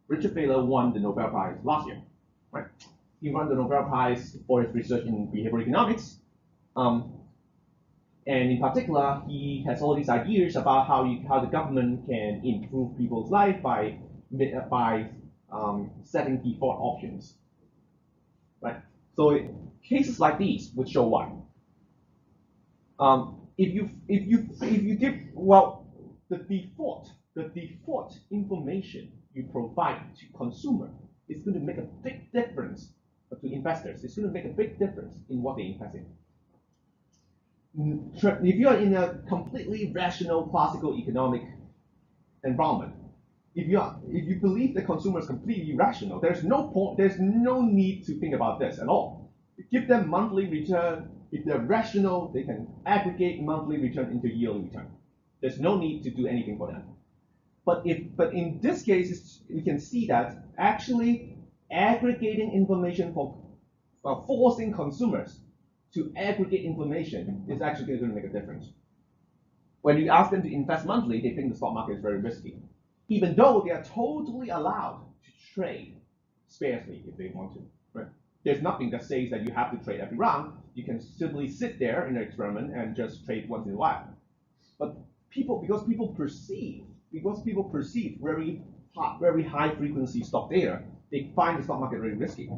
Richard Baylor won the Nobel Prize last year, right? He won the Nobel Prize for his research in behavioral economics, and in particular, he has all these ideas about how the government can improve people's life by setting default options, right? So cases like these would show why. If you give, well, the default information you provide to consumer is going to make a big difference to investors. It's going to make a big difference in what they invest in. If you are in a completely rational classical economic environment, if you believe the consumer is completely rational, there's no need to think about this at all. You give them monthly return. If they're rational, they can aggregate monthly return into yearly return. There's no need to do anything for them. But in this case, we can see that actually aggregating information for forcing consumers to aggregate information is actually going to make a difference. When you ask them to invest monthly, they think the stock market is very risky, even though they are totally allowed to trade sparsely if they want to. Right? There's nothing that says that you have to trade every round. You can simply sit there in an experiment and just trade once in a while. But because people perceive very high frequency stock data, they find the stock market very risky.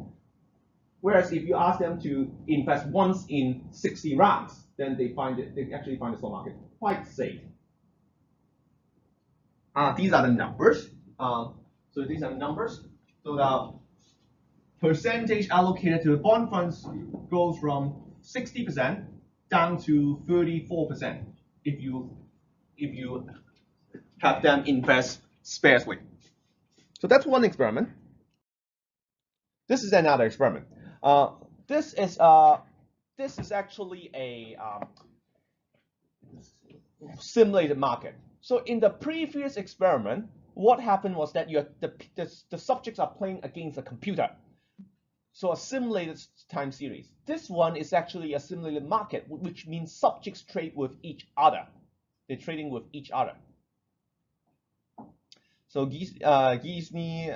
Whereas if you ask them to invest once in 60 rounds, then they actually find the stock market quite safe. These are the numbers. So these are the numbers. So the percentage allocated to the bond funds goes from 60% down to 34% if you have them invest sparsely. So that's one experiment. This is another experiment. This is actually a simulated market. So in the previous experiment, what happened was that the subjects are playing against a computer. So a simulated time series. This one is actually a simulated market, which means subjects trade with each other. They're trading with each other. So Giesme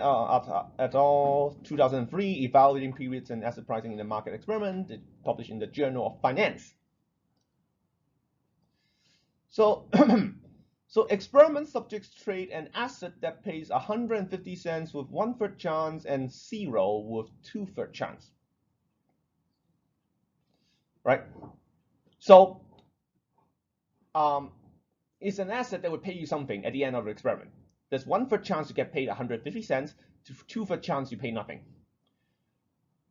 et al. 2003, evaluating periods and asset pricing in the market experiment, published in the Journal of Finance. So, so experiment subjects trade an asset that pays 150 cents with 1/3 chance and 0 with 2/3 chance. Right? So, it's an asset that would pay you something at the end of the experiment. There's 1/3 chance you get paid 150 cents, to 2/3 chance you pay nothing.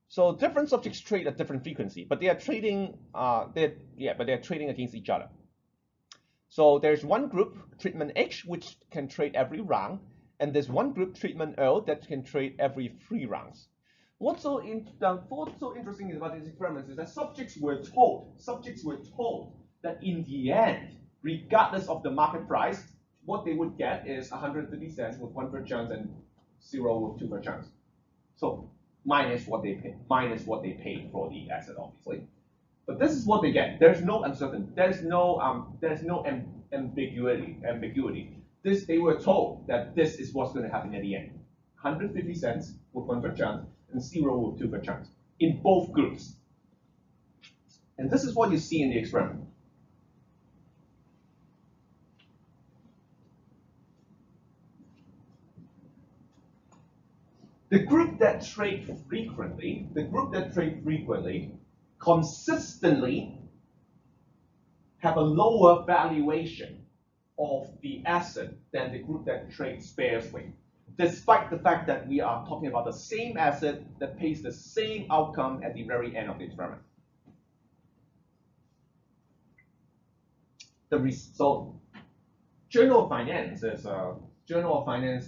So different subjects trade at different frequency, but they are trading. They're trading against each other. So there's one group, treatment H, which can trade every round, and there's one group, treatment O, that can trade every 3 rounds. What's so interesting about these experiments is that subjects were told that in the end, regardless of the market price, what they would get is 150 cents with 1/3 chance and 0 with 2/3 chance. So minus what they paid for the asset, obviously. But this is what they get. There's no uncertainty. There's no ambiguity. They were told that this is what's going to happen at the end. 150 cents with 1/3 chance and 0 with 2/3 chance in both groups. And this is what you see in the experiment. The group that trade frequently, consistently have a lower valuation of the asset than the group that trades sparsely, despite the fact that we are talking about the same asset that pays the same outcome at the very end of the experiment. So, Journal of Finance is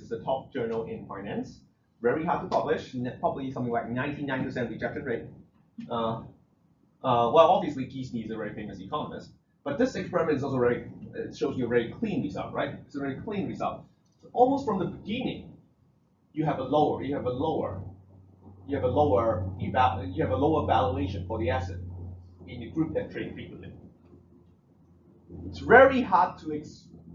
the top journal in finance. Very hard to publish, probably something like 99% rejection rate. Well, obviously, Giesme is a very famous economist, but this experiment is also it shows you a very clean result, right? It's a very clean result. So almost from the beginning, you have a lower valuation for the asset in the group that trade frequently. It's very hard to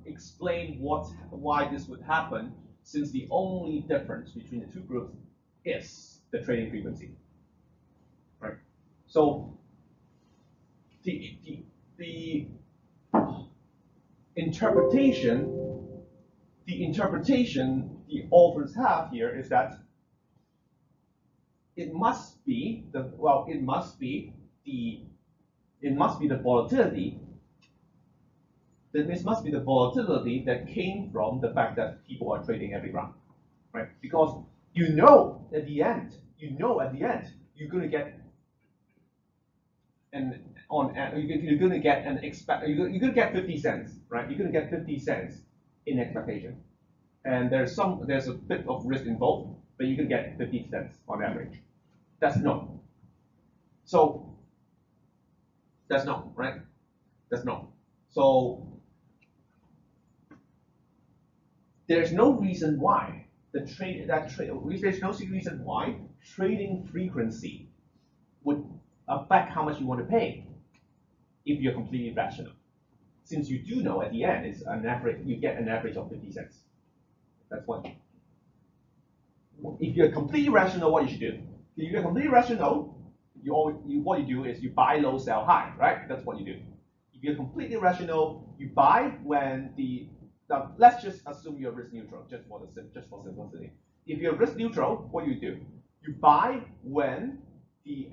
explain why this would happen, since the only difference between the two groups is the trading frequency, right? So the interpretation the authors have here is that it must be the volatility. Then this must be the volatility that came from the fact that people are trading every round, right? Because you know at the end, you're going to get you're going to get 50 cents, right? You're going to get 50 cents in expectation, and there's a bit of risk involved, but you can get 50 cents on average. That's no. So that's no, right? That's no. So there's no reason why there's no reason why trading frequency would affect how much you want to pay if you're completely rational. Since you do know at the end it's an average, you get an average of 50 cents. That's what. If you're completely rational, what you should do? If you're completely rational, what you do is you buy low, sell high, right? That's what you do. If you're completely rational, you buy when now let's just assume you're risk neutral, just for simplicity. If you're risk neutral, what you do? You buy when the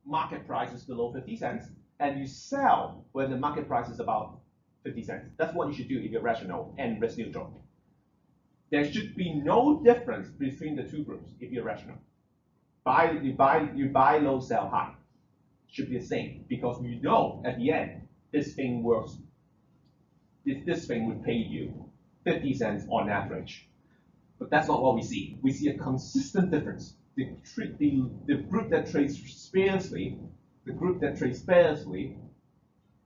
market price is below 50 cents, and you sell when the market price is about 50 cents. That's what you should do if you're rational and risk neutral. There should be no difference between the two groups if you're rational. You buy low, sell high. Should be the same, because you know at the end this thing works. This thing would pay you 50 cents on average. But that's not what we see. We see a consistent difference. The group that trades sparsely,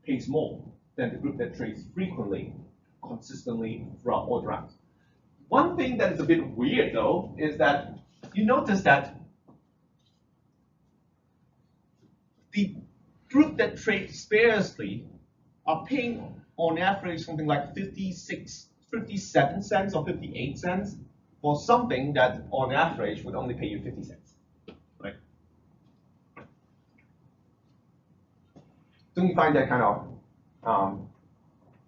pays more than the group that trades frequently, consistently throughout all the rounds. One thing that is a bit weird though is that you notice that the group that trades sparsely are paying on average something like 57 cents or 58 cents for something that on average would only pay you 50 cents, right? Don't you find that kind of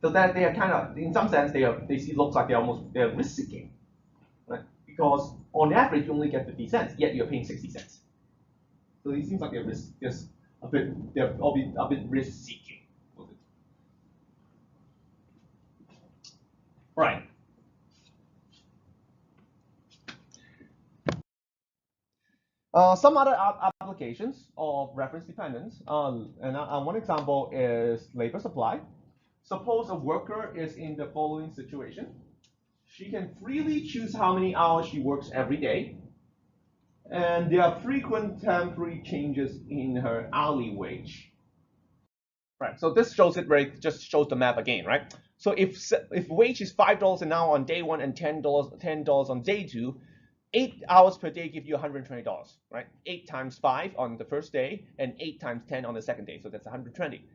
so that they are kind of, in some sense, it looks like they're risk seeking, right? Because on average you only get 50 cents, yet you're paying 60 cents. So it seems like they're a bit risk seeking. Right. Some other applications of reference dependence, and one example is labor supply. Suppose a worker is in the following situation. She can freely choose how many hours she works every day, and there are frequent temporary changes in her hourly wage. Right, so this shows just shows the math again, right? So if wage is $5 an hour on day one and $10 on day two, 8 hours per day give you $120, right? 8 times 5 on the first day and 8 times 10 on the second day, so that's 120.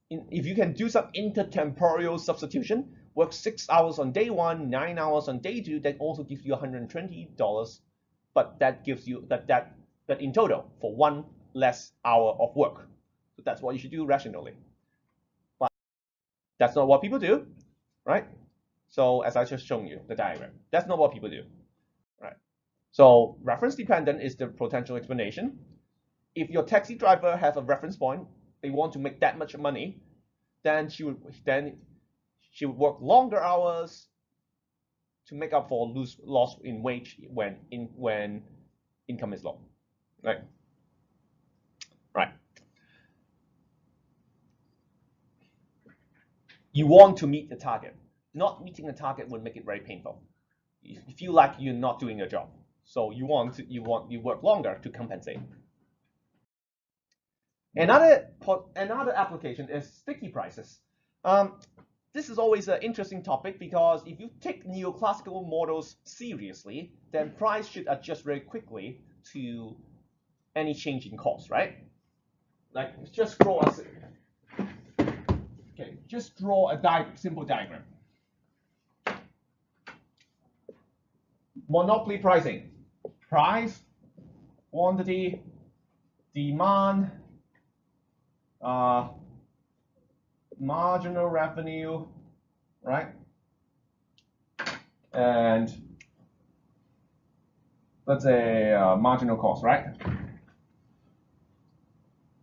If you can do some intertemporal substitution, work 6 hours on day one, 9 hours on day two, that also gives you $120, but that gives you that in total for 1 less hour of work. So that's what you should do rationally. But that's not what people do, right? So as I just shown you the diagram, that's not what people do, right? So reference dependent is the potential explanation. If your taxi driver has a reference point, they want to make that much money, then she would work longer hours to make up for loss in wage when income is low, right? Right. You want to meet the target. Not meeting the target would make it very painful. You feel like you're not doing your job, so you work longer to compensate. Another application is sticky prices. This is always an interesting topic because if you take neoclassical models seriously, then price should adjust very quickly to any change in cost, right? Like just draw a simple diagram. Monopoly pricing: price, quantity, demand, marginal revenue, right? And let's say marginal cost, right?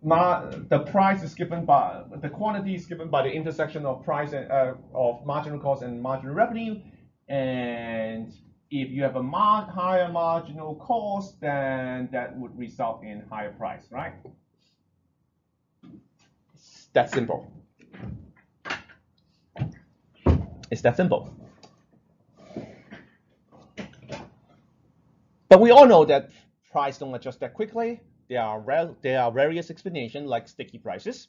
The price is given by the quantity is given by the intersection of price and of marginal cost and marginal revenue, and if you have a higher marginal cost, then that would result in higher price, right? It's that simple. It's that simple. But we all know that price don't adjust that quickly. There are various explanations like sticky prices,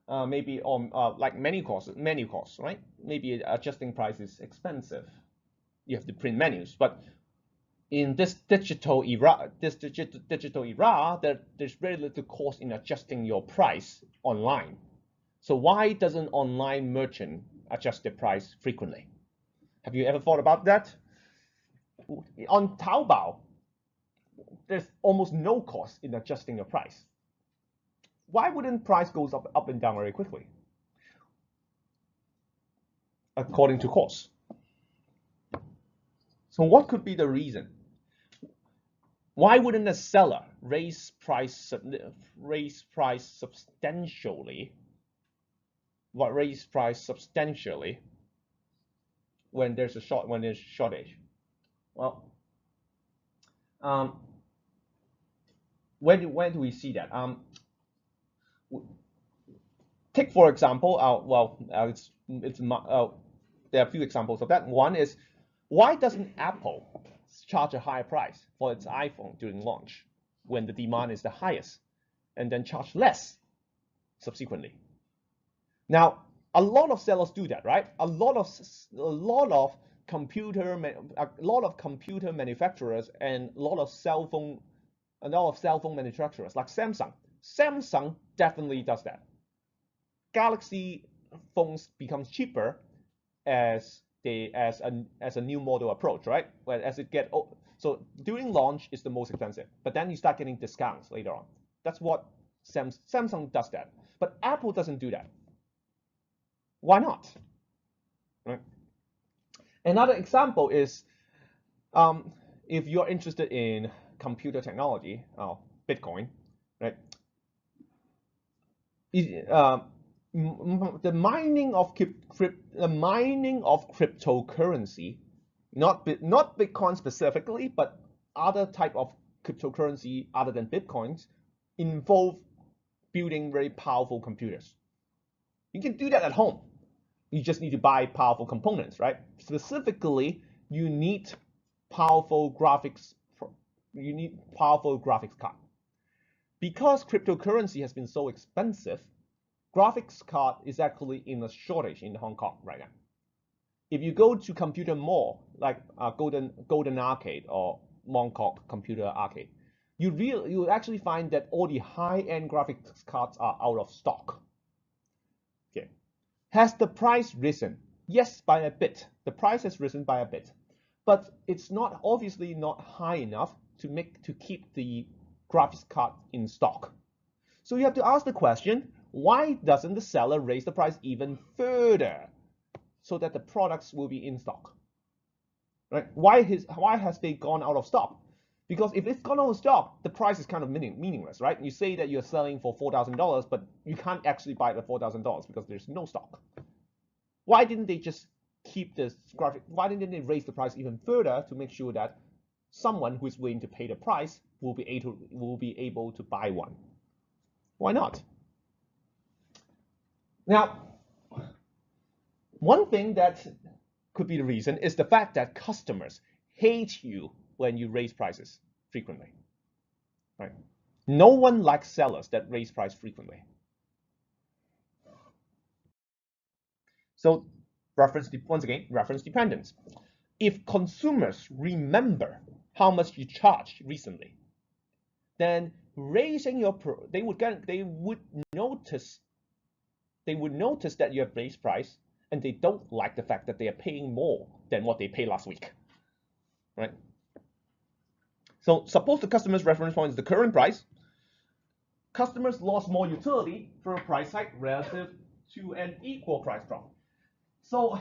maybe on like menu costs, right? Maybe adjusting price is expensive. You have to print menus, but in this digital era, there's very little cost in adjusting your price online. So why doesn't online merchant adjust their price frequently? Have you ever thought about that? On Taobao, there's almost no cost in adjusting your price. Why wouldn't price goes up and down very quickly? According to cost. So what could be the reason? Why wouldn't a seller raise price substantially? Raise price substantially when there's a shortage? Well, when do we see that? Take for example, there are a few examples of that. One is, why doesn't Apple charge a higher price for its iPhone during launch when the demand is the highest, and then charge less subsequently? Now, a lot of sellers do that, right? A lot of computer manufacturers and a lot of cell phone manufacturers like Samsung. Samsung definitely does that. Galaxy phones becomes cheaper as a new model approach, right? So during launch is the most expensive, but then you start getting discounts later on. That's what Samsung does that, but Apple doesn't do that. Why not? Right? Another example is if you're interested in computer technology, Bitcoin, right? The mining of cryptocurrency, not Bitcoin specifically, but other type of cryptocurrency other than Bitcoins, involve building very powerful computers. You can do that at home. You just need to buy powerful components, right? Specifically, you need powerful graphics. You need powerful graphics card. Because cryptocurrency has been so expensive, graphics card is actually in a shortage in Hong Kong right now. If you go to computer mall like Golden Arcade or Mongkok Computer Arcade, you actually find that all the high-end graphics cards are out of stock. Okay, has the price risen? Yes, by a bit. The price has risen by a bit, but it's not obviously not high enough to keep the graphics card in stock. So you have to ask the question, why doesn't the seller raise the price even further so that the products will be in stock? Right? Why has they gone out of stock? Because if it's gone out of stock, the price is kind of meaningless, right? You say that you're selling for $4,000, but you can't actually buy it at $4,000 because there's no stock. Why didn't they just keep this graphic? Why didn't they raise the price even further to make sure that someone who is willing to pay the price will be able to buy one? Why not? Now, one thing that could be the reason is the fact that customers hate you when you raise prices frequently, right? No one likes sellers that raise price frequently. So once again, reference dependence. If consumers remember how much you charged recently, then raising your they would notice that you have raised price, and they don't like the fact that they are paying more than what they paid last week, right? So suppose the customer's reference point is the current price. Customers lost more utility for a price hike relative to an equal price drop. So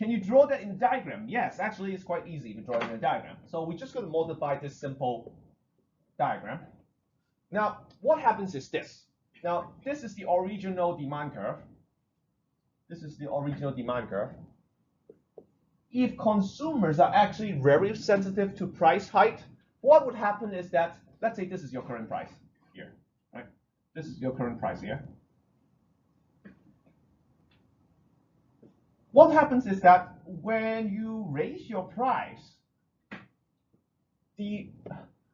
Can you draw that in diagram? Yes, actually it's quite easy to draw it in a diagram. So we're just going to multiply this simple diagram. Now, what happens is this. Now, this is the original demand curve. This is the original demand curve. If consumers are actually very sensitive to price hike, what would happen is that, let's say this is your current price here, right? This is your current price here. What happens is that when you raise your price,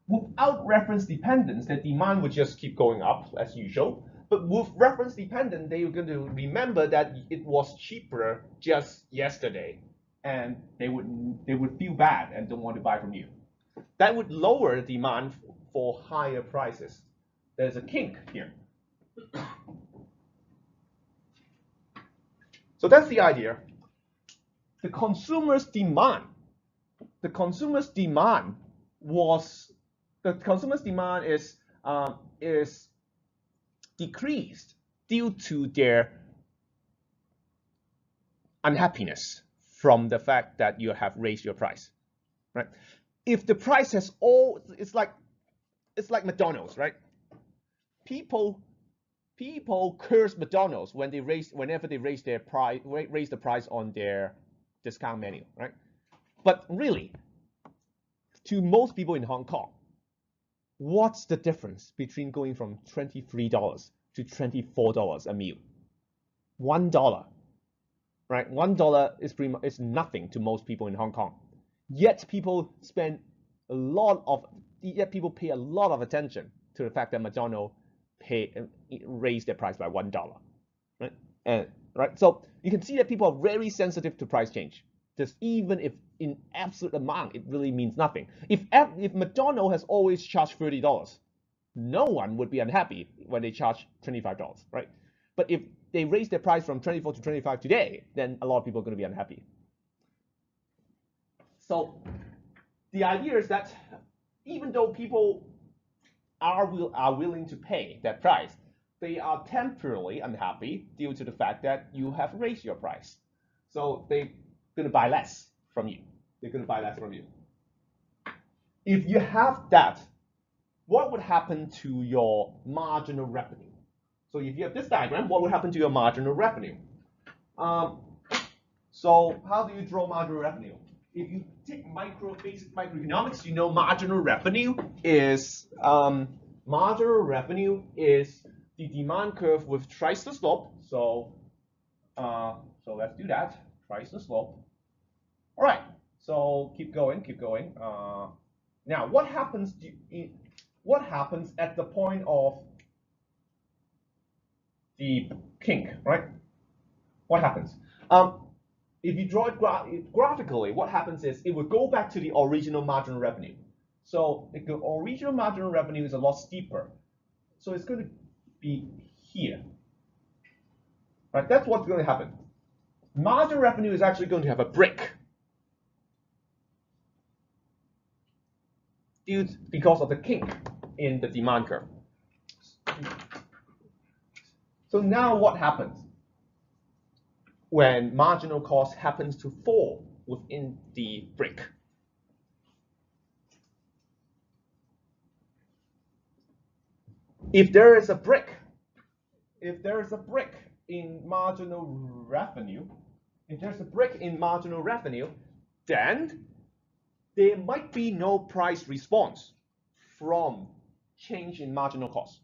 without reference dependence, the demand would just keep going up as usual. But with reference dependent, they're going to remember that it was cheaper just yesterday, and they would feel bad and don't want to buy from you. That would lower the demand for higher prices. There's a kink here. So that's the idea. The consumer's demand is decreased due to their unhappiness from the fact that you have raised your price, right? If the price has it's like McDonald's, right? People curse McDonald's whenever they raise the price on their discount menu, right? But really, to most people in Hong Kong, what's the difference between going from $23 to $24 a meal? $1, right? $1 is nothing to most people in Hong Kong. Yet people pay a lot of attention to the fact that McDonald's raised their price by $1, right? Right. So you can see that people are very sensitive to price change. Just even if in absolute amount it really means nothing. If McDonald's has always charged $30, no one would be unhappy when they charge $25, right? But if they raise their price from 24 to 25 today, then a lot of people are going to be unhappy. So the idea is that even though people are willing to pay that price, they are temporarily unhappy due to the fact that you have raised your price. So they're going to buy less from you. They're going to buy less from you. If you have that, what would happen to your marginal revenue? So if you have this diagram, what would happen to your marginal revenue? So how do you draw marginal revenue? If you take basic microeconomics, you know marginal revenue is the demand curve with thrice the slope. So let's do that. Thrice the slope. All right. So keep going. Now, what happens at the point of the kink, right? What happens? If you draw it graphically, what happens is it will go back to the original marginal revenue. So the original marginal revenue is a lot steeper. So it's going to be here. Right? That's what's going to happen. Marginal revenue is actually going to have a break. Because of the kink in the demand curve. So now what happens when marginal cost happens to fall within the break? If there is a break in marginal revenue, then there might be no price response from change in marginal cost.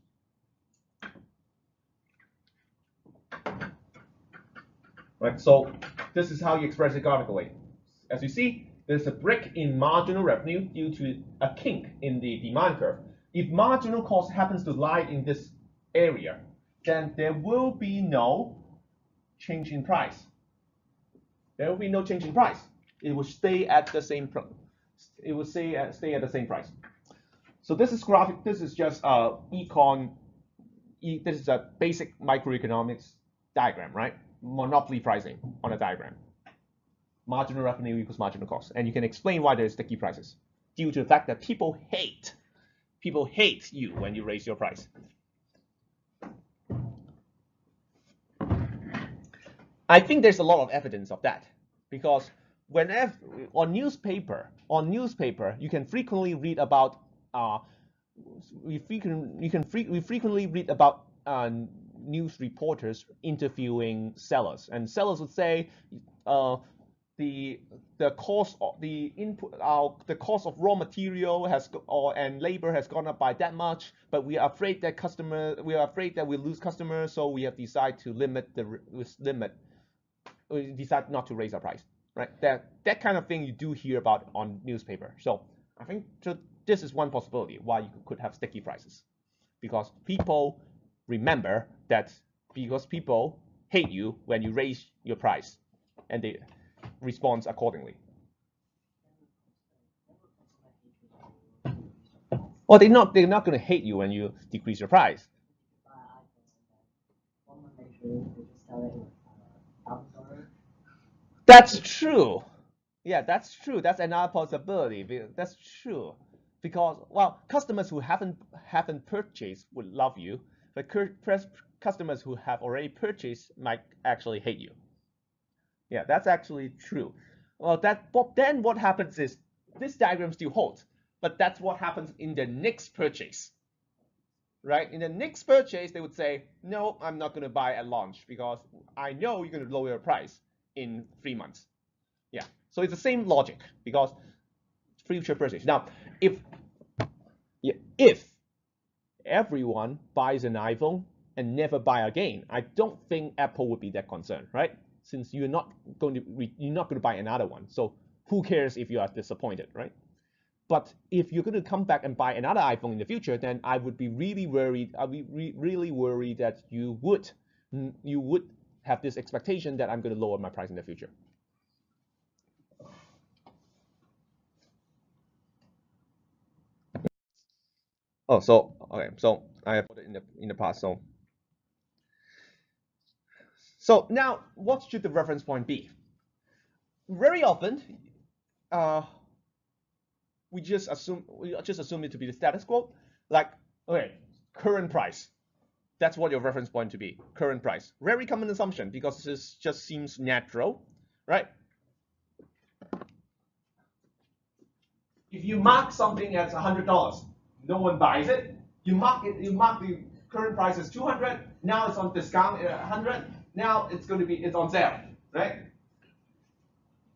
Right, so this is how you express it graphically. As you see, there's a break in marginal revenue due to a kink in the demand curve. If marginal cost happens to lie in this area, then there will be no change in price. There will be no change in price. It will stay at the same price. It will stay at the same price. So this is graphic. This is just this is a basic microeconomics diagram, right? Monopoly pricing on a diagram. Marginal revenue equals marginal cost, and you can explain why there's sticky prices due to the fact that people hate you when you raise your price. I think there's a lot of evidence of that. because whenever on newspaper, you can frequently read about we frequently read about news reporters interviewing sellers, and sellers would say the cost of the input the cost of raw material and labor has gone up by that much, but we are afraid that we lose customers, so we have decided to we decide not to raise our price, right? That kind of thing you do hear about on newspaper. So I think this is one possibility why you could have sticky prices, because people remember that, because people hate you when you raise your price, and they respond accordingly. Well, they're not going to hate you when you decrease your price. That's true. Yeah, that's true. That's another possibility. That's true, because well, customers who haven't purchased would love you, but customers who have already purchased might actually hate you. Yeah, that's actually true. Well, but then what happens is this diagram still holds, but that's what happens in the next purchase. Right? In the next purchase, they would say, no, I'm not going to buy at launch because I know you're going to lower your price in 3 months. Yeah, so it's the same logic, because future purchase. Now, if everyone buys an iPhone and never buy again, I don't think Apple would be that concerned, right? Since you're not going to buy another one, so who cares if you are disappointed, right? But if you're going to come back and buy another iPhone in the future, then I would be really worried. I'd be really worried that you would have this expectation that I'm going to lower my price in the future. Oh, so okay, so I have put it in the past. So now, what should the reference point be? Very often, we just assume it to be the status quo, like, okay, current price. That's what your reference point to be, current price. Very common assumption, because this just seems natural, right? If you mark something as $100, no one buys it. You mark the current price as 200. Now it's on discount at 100. Now it's on sale, right?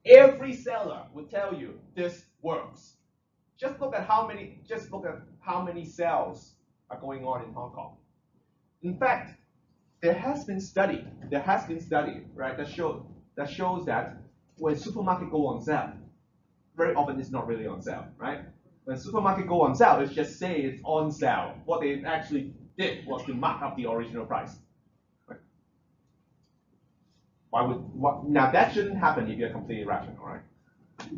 Every seller would tell you this works. Just look at how many sales are going on in Hong Kong. In fact, there has been study, right, that shows that when supermarket go on sale, very often it's not really on sale, right? When supermarket go on sale, let's just say it's on sale. What they actually did was to mark up the original price. Right? Now that shouldn't happen if you're completely rational, right?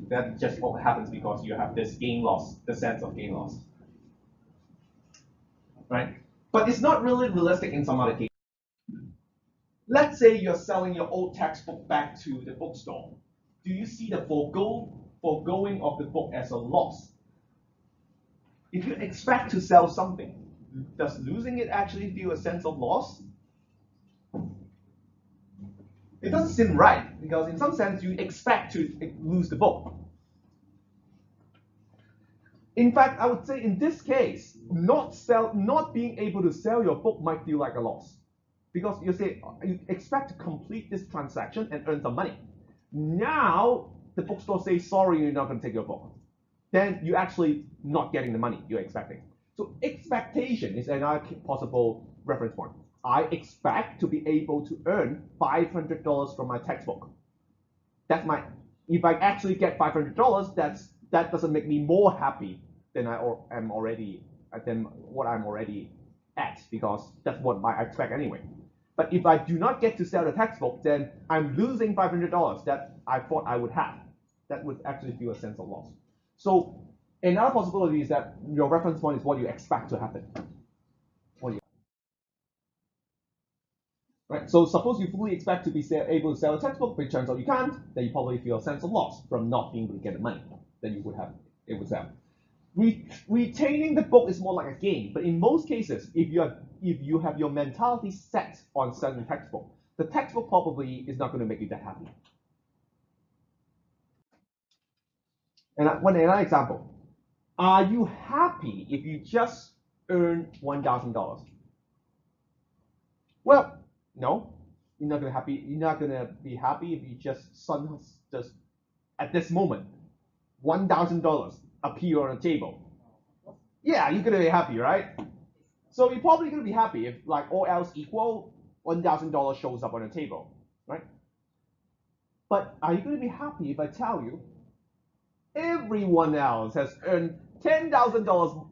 That just happens because you have this gain loss, the sense of gain loss, right? But it's not really realistic in some other cases. Let's say you're selling your old textbook back to the bookstore. Do you see the foregoing of the book as a loss? If you expect to sell something, does losing it actually feel a sense of loss? It doesn't seem right, because in some sense you expect to lose the book. In fact, I would say in this case, not being able to sell your book might feel like a loss, because you expect to complete this transaction and earn some money. Now the bookstore says, sorry, you're not going to take your book. Then you're actually not getting the money you're expecting. So expectation is another possible reference point. I expect to be able to earn $500 from my textbook. If I actually get $500, that doesn't make me more happy than am already than what I'm already at, because that's what I expect anyway. But if I do not get to sell the textbook, then I'm losing $500 that I thought I would have. That would actually feel a sense of loss. So another possibility is that your reference point is what you expect to happen. Right? So suppose you fully expect to be able to sell a textbook, but it turns out you can't, then you probably feel a sense of loss from not being able to get the money that you would have able to sell. Retaining the book is more like a game, but in most cases, if you have your mentality set on selling the textbook probably is not going to make you that happy. Another example. Are you happy if you just earn $1,000? Well, no. You're not gonna be happy if you just at this moment $1,000 appear on a table. Yeah, you're gonna be happy, right? So you're probably gonna be happy if, like, all else equal, $1,000 shows up on a table, right? But are you gonna be happy if I tell you everyone else has earned $10,000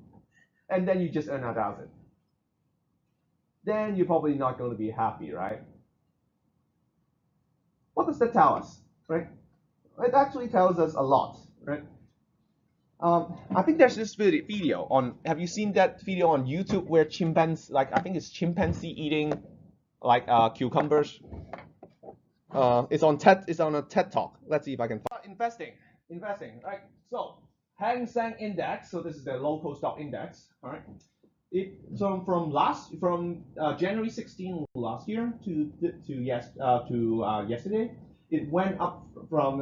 and then you just earn 1,000? Then you're probably not going to be happy, right? What does that tell us, right? It actually tells us a lot, right? I think there's this video on. Have you seen that video on YouTube where chimpanzees, like I think it's chimpanzee eating like cucumbers? It's on TED. It's on a TED Talk. Let's see if I can find investing, right? So Hang Seng Index. So this is the local stock index, all right? From January 16 last year to yesterday, it went up from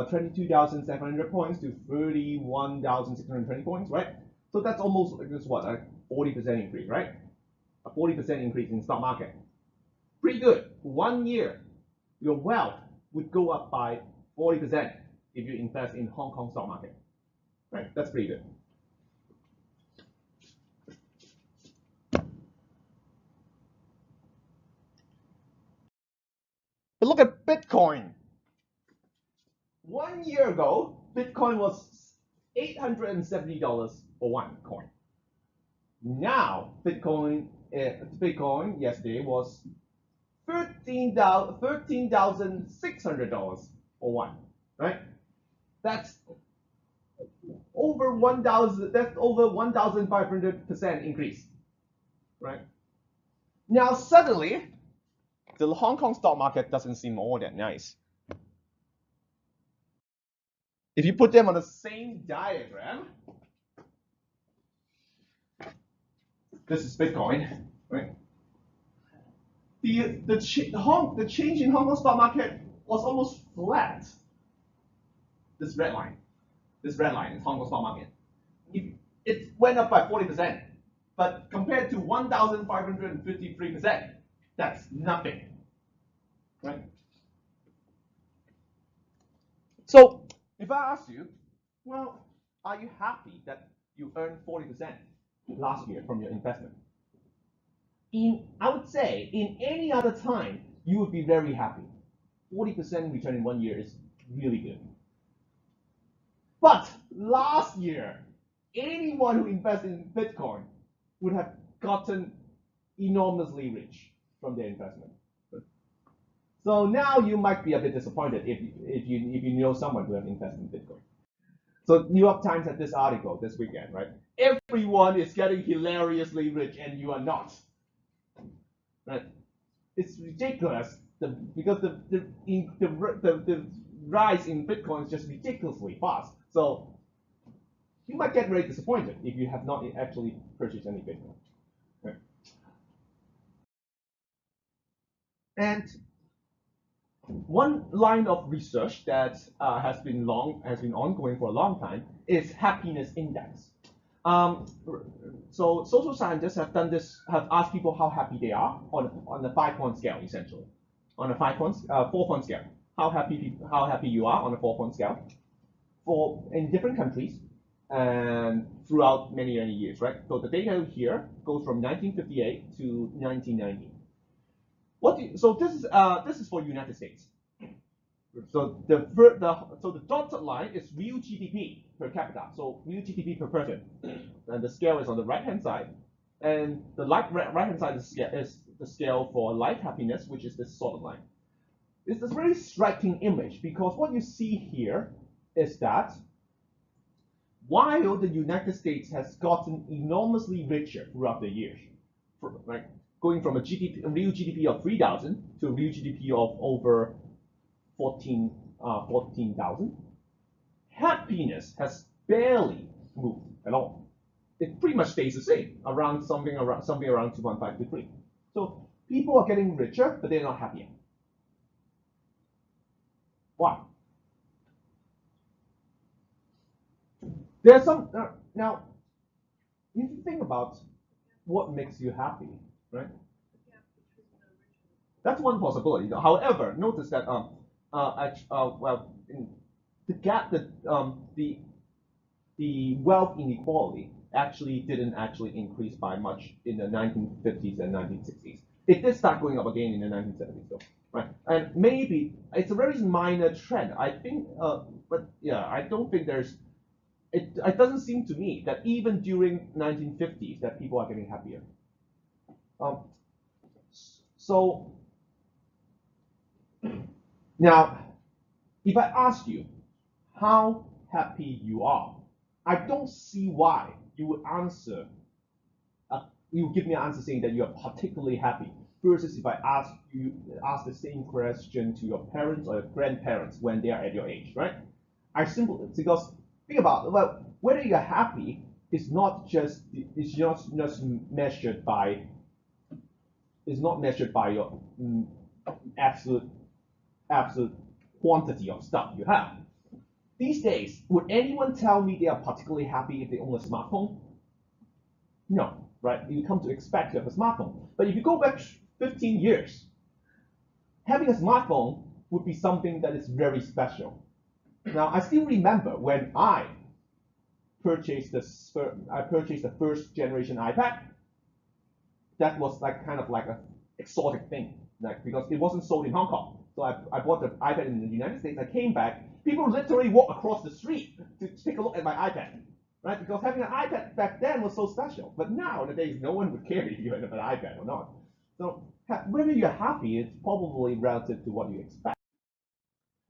22,700 points to 31,620 points, right? So that's almost like this, what, a 40% increase, right? A 40% increase in stock market. Pretty good. 1 year, your wealth would go up by 40% if you invest in Hong Kong stock market, right? That's pretty good. But look at Bitcoin. 1 year ago, Bitcoin was $870 for one coin. Now, Bitcoin yesterday was $13,600 for one, right? That's over 1,000. That's over 1,500% increase, right? Now suddenly, the Hong Kong stock market doesn't seem all that nice. If you put them on the same diagram, this is Bitcoin, right? The change in Hong Kong stock market was almost flat. This red line is Hong Kong stock market. It went up by 40%, but compared to 1,553%, that's nothing, right? So if I ask you, well, are you happy that you earned 40% last year from your investment? I would say in any other time, you would be very happy. 40% return in 1 year is really good. But last year, anyone who invested in Bitcoin would have gotten enormously rich from their investment. So now you might be a bit disappointed if you know someone who has invested in Bitcoin. So New York Times had this article this weekend, right? Everyone is getting hilariously rich and you are not. Right? It's ridiculous because the rise in Bitcoin is just ridiculously fast. So you might get very disappointed if you have not actually purchased any Bitcoin. Right? And one line of research that has been ongoing for a long time is happiness index. So social scientists have asked people how happy they are on the 5-point scale, essentially, on a 4-point scale. How happy you are on a 4-point scale in different countries and throughout many years, right? So the data here goes from 1958 to 1990. So this is for United States. So the dotted line is real GDP per capita. So real GDP per person, and the scale is on the right-hand side, and the right-hand side is the scale for life happiness, which is this solid line. It's a very striking image because what you see here is that while the United States has gotten enormously richer throughout the years, right, going from a real GDP of 3,000 to a real GDP of over 14,000, happiness has barely moved at all. It pretty much stays the same, something around 2.5 to 3. So people are getting richer, but they're not happier. Why? There's some now. If you think about what makes you happy, right? That's one possibility. However, notice that the gap that the wealth inequality actually didn't actually increase by much in the 1950s and 1960s. It did start going up again in the 1970s, though, right? And maybe it's a very minor trend. I think, but yeah, I don't think there's. It doesn't seem to me that even during 1950s that people are getting happier. So now, if I ask you how happy you are, I don't see why you would answer. You would give me an answer saying that you are particularly happy. Versus if I ask the same question to your parents or your grandparents when they are at your age, right? Because think about whether you're happy is not just measured by your absolute quantity of stuff you have. These days, would anyone tell me they are particularly happy if they own a smartphone? No, right? You come to expect to have a smartphone. But if you go back 15 years, having a smartphone would be something that is very special. Now, I still remember when I purchased the first generation iPad. That was kind of like an exotic thing, because it wasn't sold in Hong Kong. So I bought the iPad in the United States. I came back. People literally walk across the street to take a look at my iPad, right? Because having an iPad back then was so special. But nowadays, no one would care if you have an iPad or not. So whether you're happy is probably relative to what you expect.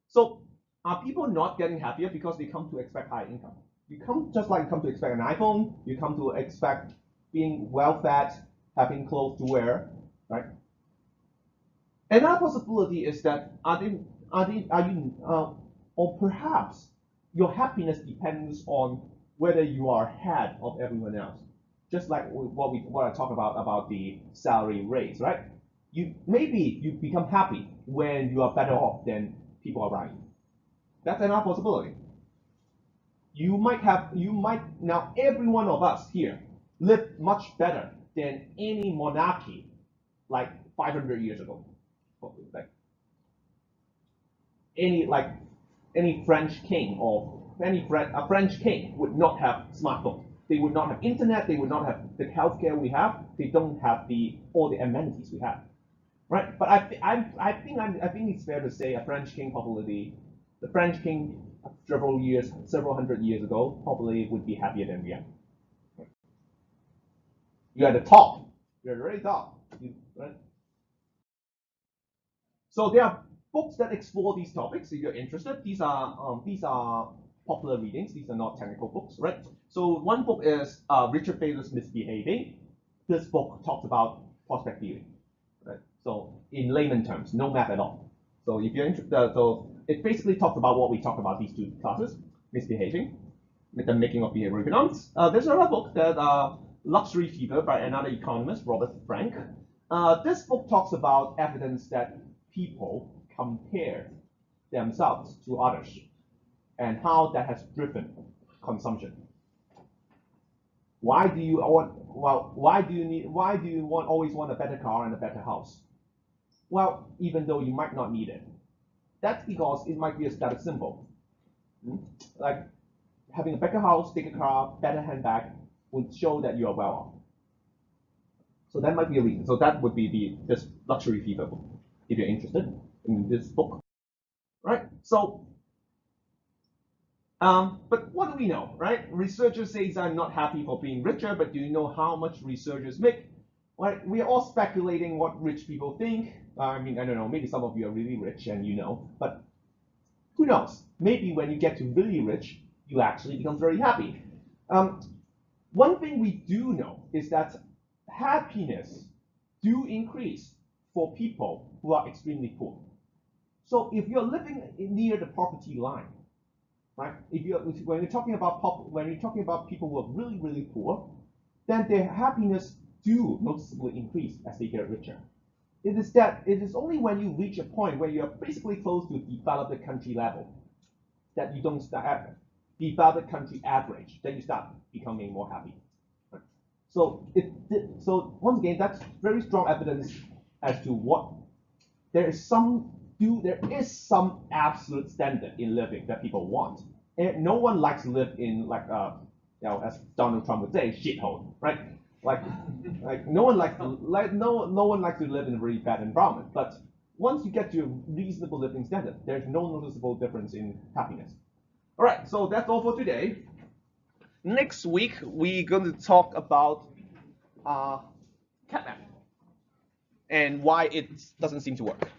So are people not getting happier because they come to expect high income? You come to expect an iPhone. You come to expect being well-fed, having clothes to wear, right? Another possibility is that or perhaps your happipness depends on whether you are ahead of everyone else. Just like what I talk about the salary raise, right? Maybe you become happy when you are better off than people around you. That's another possibility. Now every one of us here live much better than any monarchy like 500 years ago. Like any French king or a French king would not have smartphone. They would not have internet. They would not have the healthcare we have. They don't have all the amenities we have, right? But I think it's fair to say the French king several hundred years ago probably would be happier than we are. You're at the top. You're at the very top, right? So there are books that explore these topics. If you're interested, these are popular readings. These are not technical books, right? So one book is Richard Thaler's Misbehaving. This book talks about prospect theory, right? So in layman terms, no math at all. So if you're interested, so it basically talks about what we talked about these two classes: misbehaving, the making of behavioral economics. There's another book that Luxury Fever by another economist, Robert Frank. This book talks about evidence that people compare themselves to others and how that has driven consumption. Why do you always want a better car and a better house? Well, even though you might not need it. That's because it might be a status symbol. Like having a better house, bigger car, better handbag would show that you are well off. So that might be a reason. So that would be this Luxury Fever book, if you're interested in this book, right? So, but what do we know, right? Researchers say I'm not happy for being richer, but do you know how much researchers make? Right? We are all speculating what rich people think. I mean, I don't know. Maybe some of you are really rich and you know, but who knows? Maybe when you get to really rich, you actually become very happy. One thing we do know is that happiness do increase for people who are extremely poor. So if you're living near the poverty line, right? When you're talking about people who are really, really poor, then their happiness do noticeably increase as they get richer. It is only when you reach a point where you're basically close to developed country level that you don't start developed country average, then you start becoming more happy. Right? So once again, that's very strong evidence as to what there is some absolute standard in living that people want. And no one likes to live in like as Donald Trump would say, shithole, right? Like no one likes to live in a really bad environment. But once you get to a reasonable living standard, there's no noticeable difference in happiness. All right, so that's all for today. Next week we're going to talk about catnap and why it doesn't seem to work.